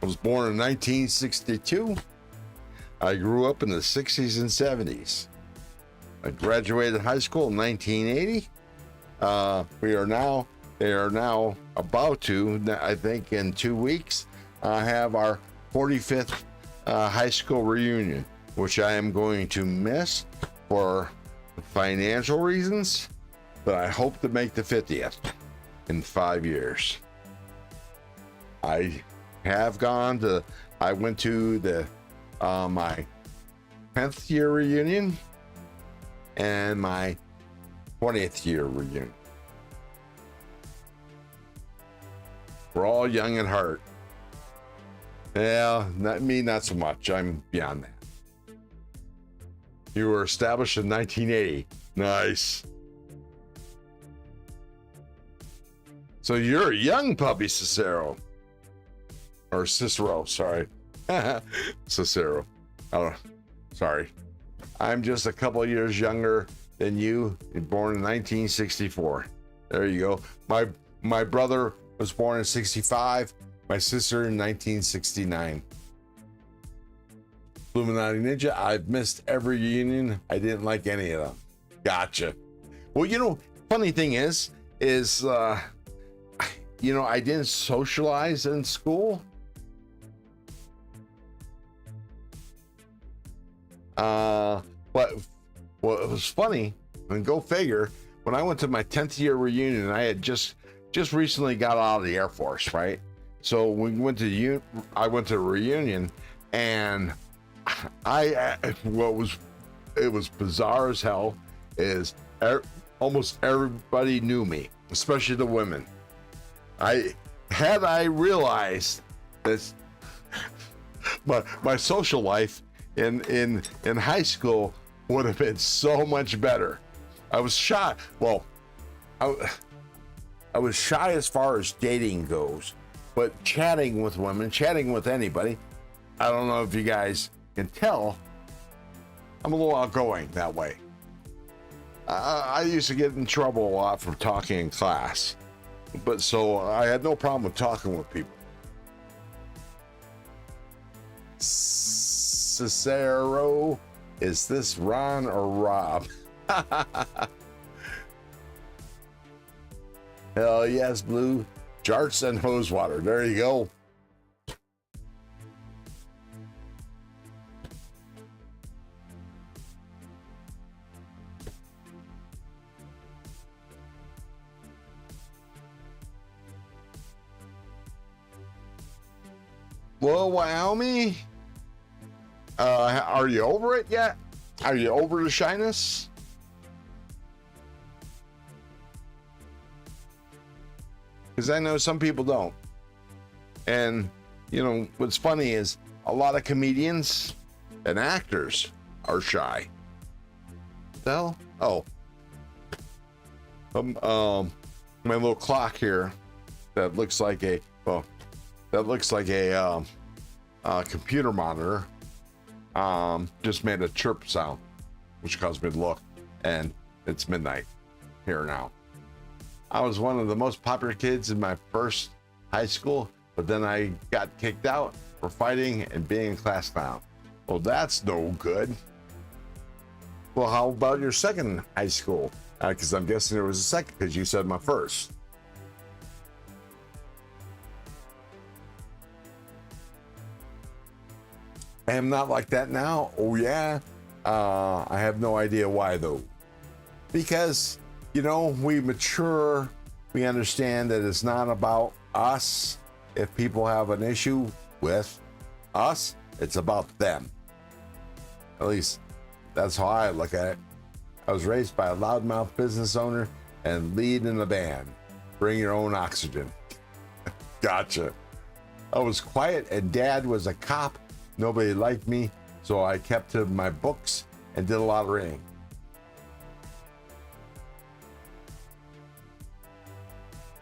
I was born in 1962. I grew up in the 60s and 70s. I graduated high school in 1980. They are now about to, I think in 2 weeks, have our 45th high school reunion, which I am going to miss for financial reasons, but I hope to make the 50th in 5 years. I went to the my 10th year reunion and my 20th year reunion. We're all young at heart. Yeah, not so much. I'm beyond that. You were established in 1980. Nice. So you're a young puppy, Cicero. Or Cicero, sorry. Cicero. Oh, sorry. I'm just a couple of years younger than you. You're born in 1964. There you go. My brother was born in 65. My sister in 1969. Illuminati Ninja, I've missed every reunion. I didn't like any of them. Gotcha. Well, funny thing is, I didn't socialize in school. But it was funny, and go figure, when I went to my 10th year reunion, I had just recently got out of the Air Force, right? So we went to I went to a reunion, and it was bizarre as hell. Almost everybody knew me, especially the women. I realized that my social life in high school would have been so much better. I was shy. Well, I was shy as far as dating goes, but chatting with women, chatting with anybody, I don't know if you guys can tell, I'm a little outgoing that way. I used to get in trouble a lot for talking in class, but so I had no problem with talking with people. Cicero, is this Ron or Rob? Hell yes, Blue. Jarts and hose water. There you go. Well, Wyoming, are you over it yet? Are you over the shyness? Because I know some people don't. And, what's funny is a lot of comedians and actors are shy. What the hell? Oh. My little clock here that looks like a computer monitor just made a chirp sound, which caused me to look, and it's midnight here now. I was one of the most popular kids in my first high school, but then I got kicked out for fighting and being in class clown. Well, that's no good. Well, how about your second high school? Because I'm guessing there was a second, because you said my first. I am not like that now. Oh, yeah. I have no idea why, though. Because, you know, we mature. We understand that it's not about us. If people have an issue with us, it's about them. At least that's how I look at it. I was raised by a loudmouth business owner and lead in the band. Bring your own oxygen. Gotcha. I was quiet and Dad was a cop. Nobody liked me, so I kept to my books and did a lot of reading.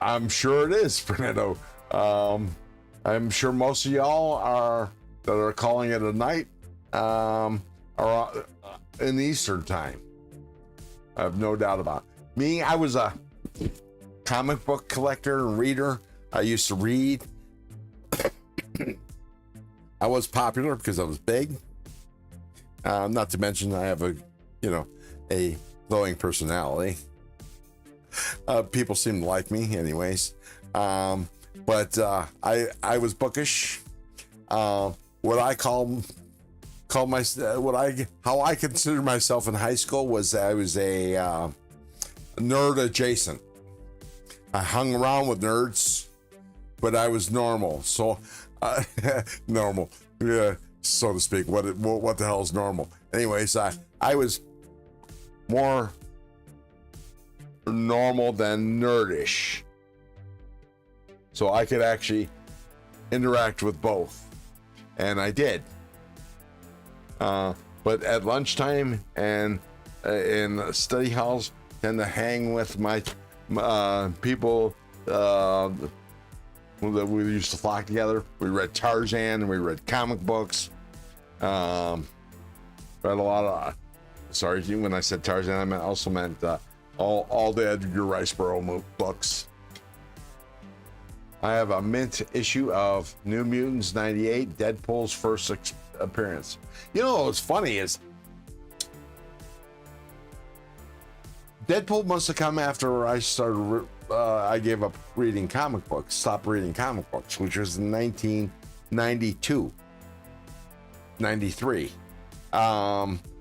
I'm sure it is, Fernando. I'm sure most of y'all that are calling it a night are in the Eastern time. I have no doubt about it. Me, I was a comic book collector and reader. I used to read. I was popular because I was big. Not to mention I have a glowing personality. People seem to like me anyways. But I was bookish. What I how I considered myself in high school was I was a nerd adjacent. I hung around with nerds, but I was normal. So normal, yeah, so to speak. What the hell is normal? Anyways, I was more normal than nerdish. So I could actually interact with both. And I did. But at lunchtime and in study halls, tend to hang with my people that we used to flock together. We read Tarzan and we read comic books. Read a lot of, sorry, when I said Tarzan, I also meant all the Edgar Rice Burroughs books. I have a mint issue of New Mutants 98, Deadpool's first appearance. You know what's funny is Deadpool must have come after I started, I gave up reading comic books, stopped reading comic books, which was in 1992, 93.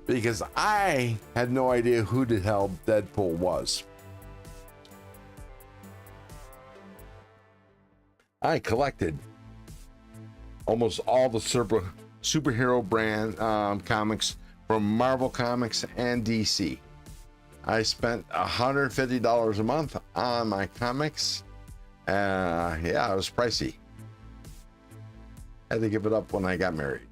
Because I had no idea who the hell Deadpool was. I collected almost all the superhero brand comics from Marvel Comics and DC. I spent $150 a month on my comics. Yeah, it was pricey. I had to give it up when I got married.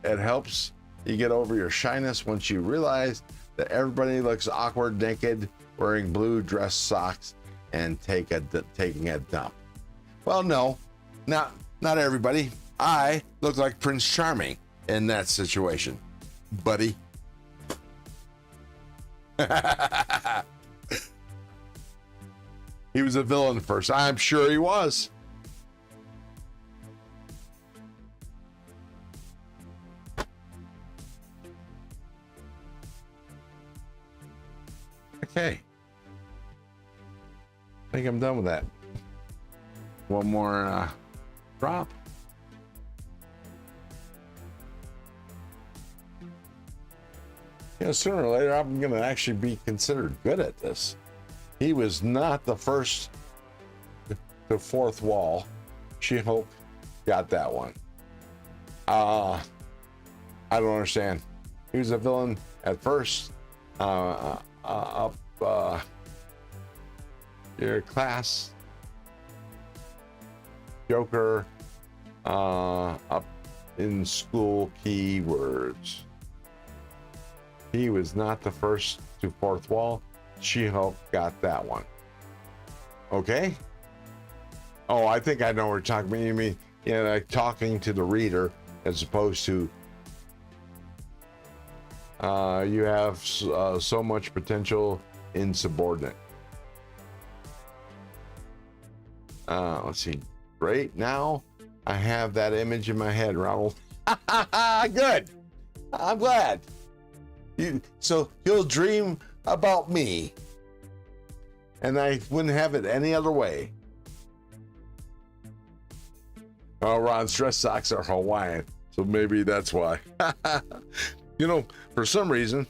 It helps you get over your shyness once you realize that everybody looks awkward naked wearing blue dress socks and taking a dump. Well, no, not everybody. I look like Prince Charming in that situation, buddy. He was a villain first. I'm sure he was. Okay. I think I'm done with that. One more drop. You know, sooner or later, I'm going to actually be considered good at this. He was not the first to fourth wall. She-Hulk got that one. I don't understand. He was a villain at first. Up your class. Joker. Up in school keywords. He was not the first to fourth wall. She-Hulk got that one. Okay. Oh, I think I know what you're talking about. You mean, like talking to the reader as opposed to you have so much potential insubordinate. Let's see. Right now, I have that image in my head, Ronald. Good. I'm glad. So you'll dream about me. And I wouldn't have it any other way. Oh, Ron's dress socks are Hawaiian, so maybe that's why. You know, for some reason,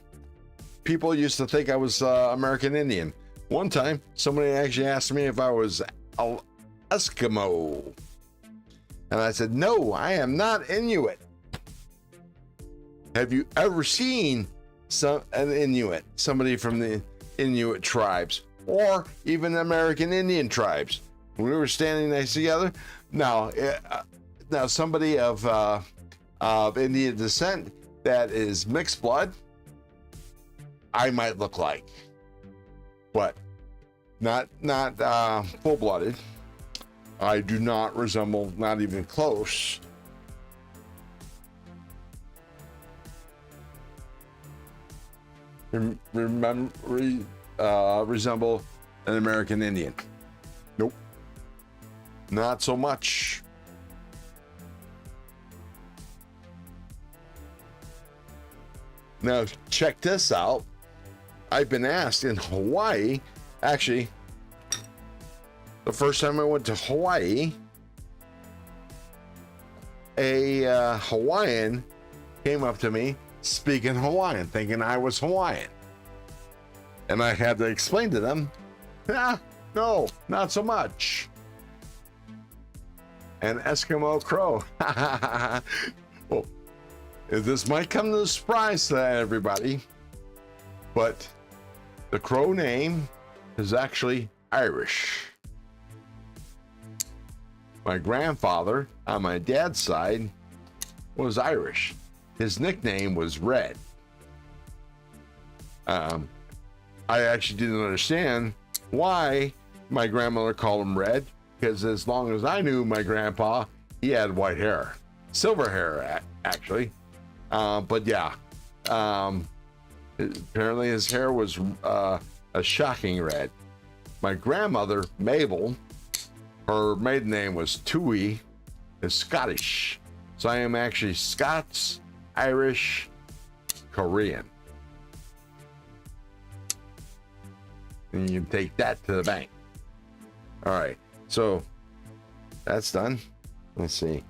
people used to think I was American Indian. One time, somebody actually asked me if I was Eskimo. And I said, no, I am not Inuit. Have you ever seen an Inuit, somebody from the Inuit tribes, or even American Indian tribes? When we were standing next together, now somebody of Indian descent that is mixed blood, I might look like, but not full-blooded. I do not resemble, not even close. Resemble an American Indian. Nope. Not so much. Now, check this out. I've been asked in Hawaii, actually, the first time I went to Hawaii, a Hawaiian came up to me speaking Hawaiian, thinking I was Hawaiian. And I had to explain to them, no, not so much. An Eskimo crow. Well, this might come as a surprise to everybody, but the crow name is actually Irish. My grandfather on my dad's side was Irish. His nickname was Red. I actually didn't understand why my grandmother called him Red, because as long as I knew my grandpa, he had white hair, silver hair actually. But yeah, apparently his hair was a shocking red. My grandmother, Mabel, her maiden name was Tui, is Scottish. So I am actually Scots, Irish, Korean. And you can take that to the bank. All right, so that's done. Let's see.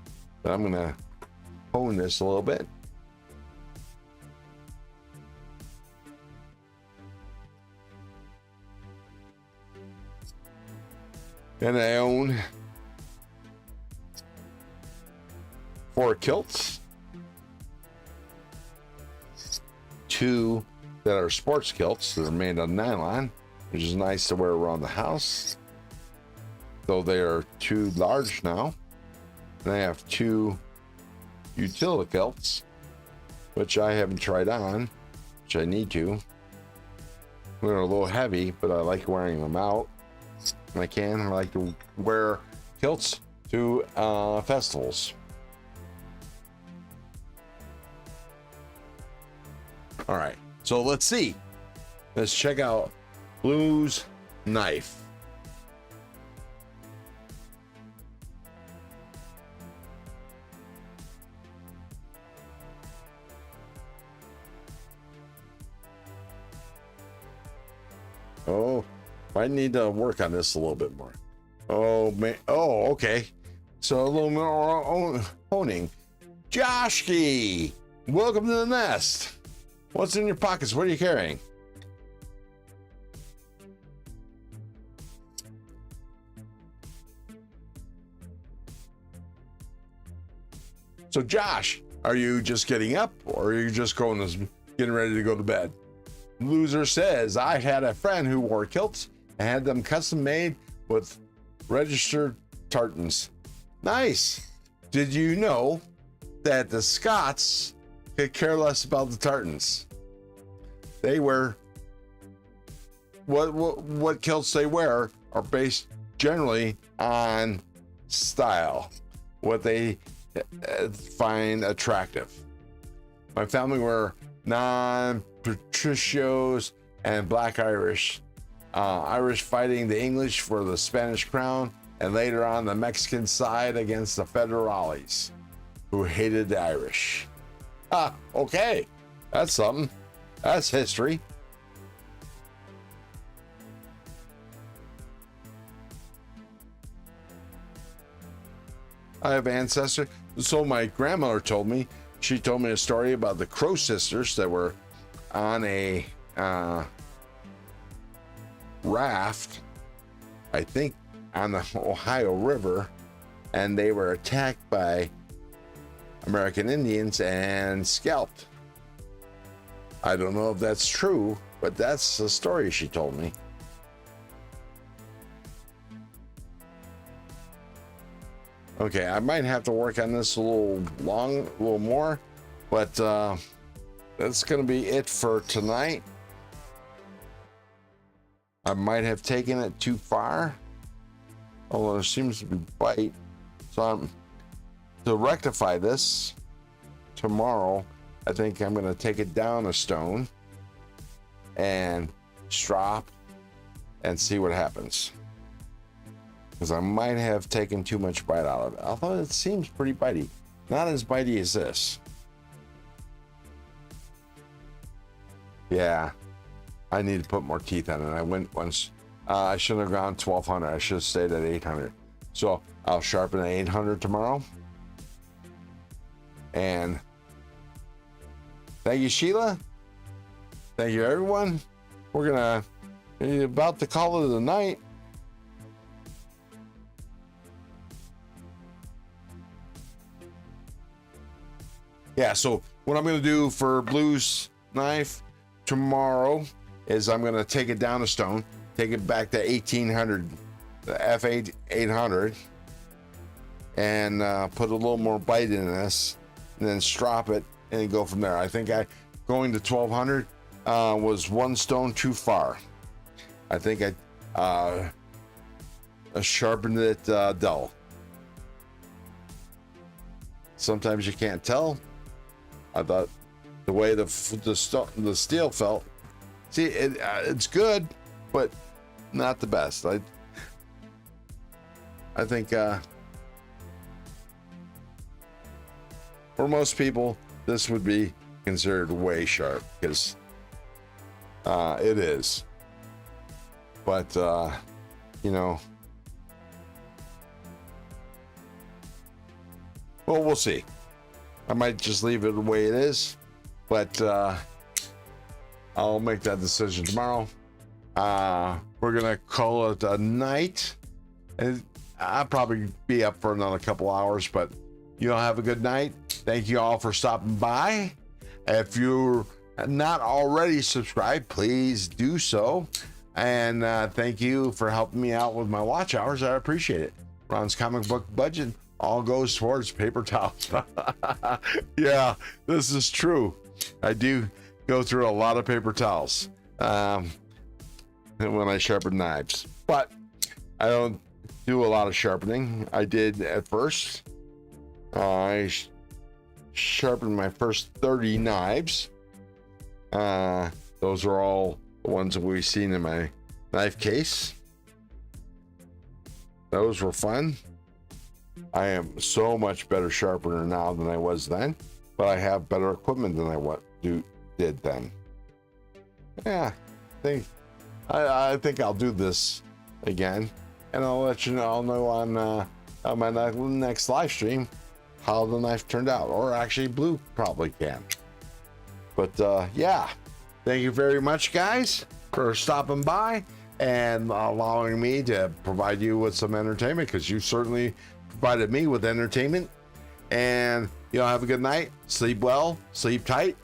But I'm gonna hone this a little bit. And I own 4 kilts, 2 that are sports kilts that are made of nylon, which is nice to wear around the house. Though they are too large now. And I have 2 utility kilts, which I haven't tried on, which I need to. They're a little heavy, but I like wearing them out. When I can. I like to wear kilts to festivals. All right, so let's see. Let's check out Blue's knife. Oh, I need to work on this a little bit more. Oh man. Oh, okay. So a little more honing. Joshki, welcome to the nest. What's in your pockets? What are you carrying? So Josh, are you just getting up, or are you just getting ready to go to bed? Loser says, I had a friend who wore kilts and had them custom made with registered tartans. Nice. Did you know that the Scots could care less about the tartans? They wear what kilts they wear are based generally on style, what they find attractive. My family were non-patricios and black Irish. Irish fighting the English for the Spanish crown, and later on the Mexican side against the federales, who hated the Irish. Okay, that's something. That's history. I have ancestors. So my grandmother told me, she told me a story about the Crow sisters that were on a raft, I think on the Ohio River, and they were attacked by American Indians and scalped. I don't know if that's true, but that's the story she told me. Okay, I might have to work on this a little more, but that's gonna be it for tonight. I might have taken it too far, although there seems to be bite. So I'm to rectify this tomorrow. I think I'm gonna take it down a stone and strop and see what happens, because I might have taken too much bite out of it, although it seems pretty bitey. Not as bitey as this. Yeah, I need to put more teeth on it. I went once, I shouldn't have gone 1200. I should have stayed at 800. So I'll sharpen at 800 tomorrow. And thank you, Sheila. Thank you, everyone. We're about to call it a night. Yeah, so what I'm gonna do for Blue's knife tomorrow is I'm gonna take it down a stone, take it back to 1800, the F8 800, and put a little more bite in this, and then strop it and go from there. I think going to 1200 was one stone too far. I think I sharpened it dull. Sometimes you can't tell. I thought the way the steel felt, see, it's good, but not the best. I think for most people, this would be considered way sharp, because it is. But you know, well, we'll see. I might just leave it the way it is, but I'll make that decision tomorrow. We're gonna call it a night, and I'll probably be up for another couple hours, but you all have a good night. Thank you all for stopping by. If you're not already subscribed, please do so. And thank you for helping me out with my watch hours. I appreciate it. Ron's comic book budget all goes towards paper towels. Yeah, this is true. I do go through a lot of paper towels when I sharpen knives, but I don't do a lot of sharpening. I did at first. I sharpened my first 30 knives. Those are all the ones that we've seen in my knife case. Those were fun. I am so much better sharpener now than I was then, but I have better equipment than I did then. Yeah, I think I'll do this again, and I'll let you know. I'll know on my next live stream how the knife turned out, or actually Blue probably can. But yeah, thank you very much, guys, for stopping by and allowing me to provide you with some entertainment, because you certainly provided me with entertainment. And you know, have a good night, sleep well, sleep tight,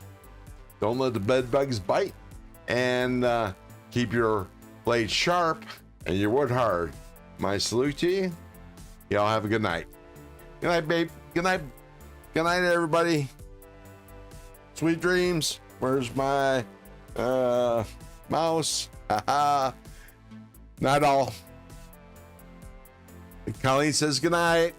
don't let the bed bugs bite, and keep your blade sharp and your wood hard. My salute to you. Y'all have a good night. Good night, babe. Good night. Good night, everybody. Sweet dreams. Where's my mouse? Haha. Not all. Colleen says good night.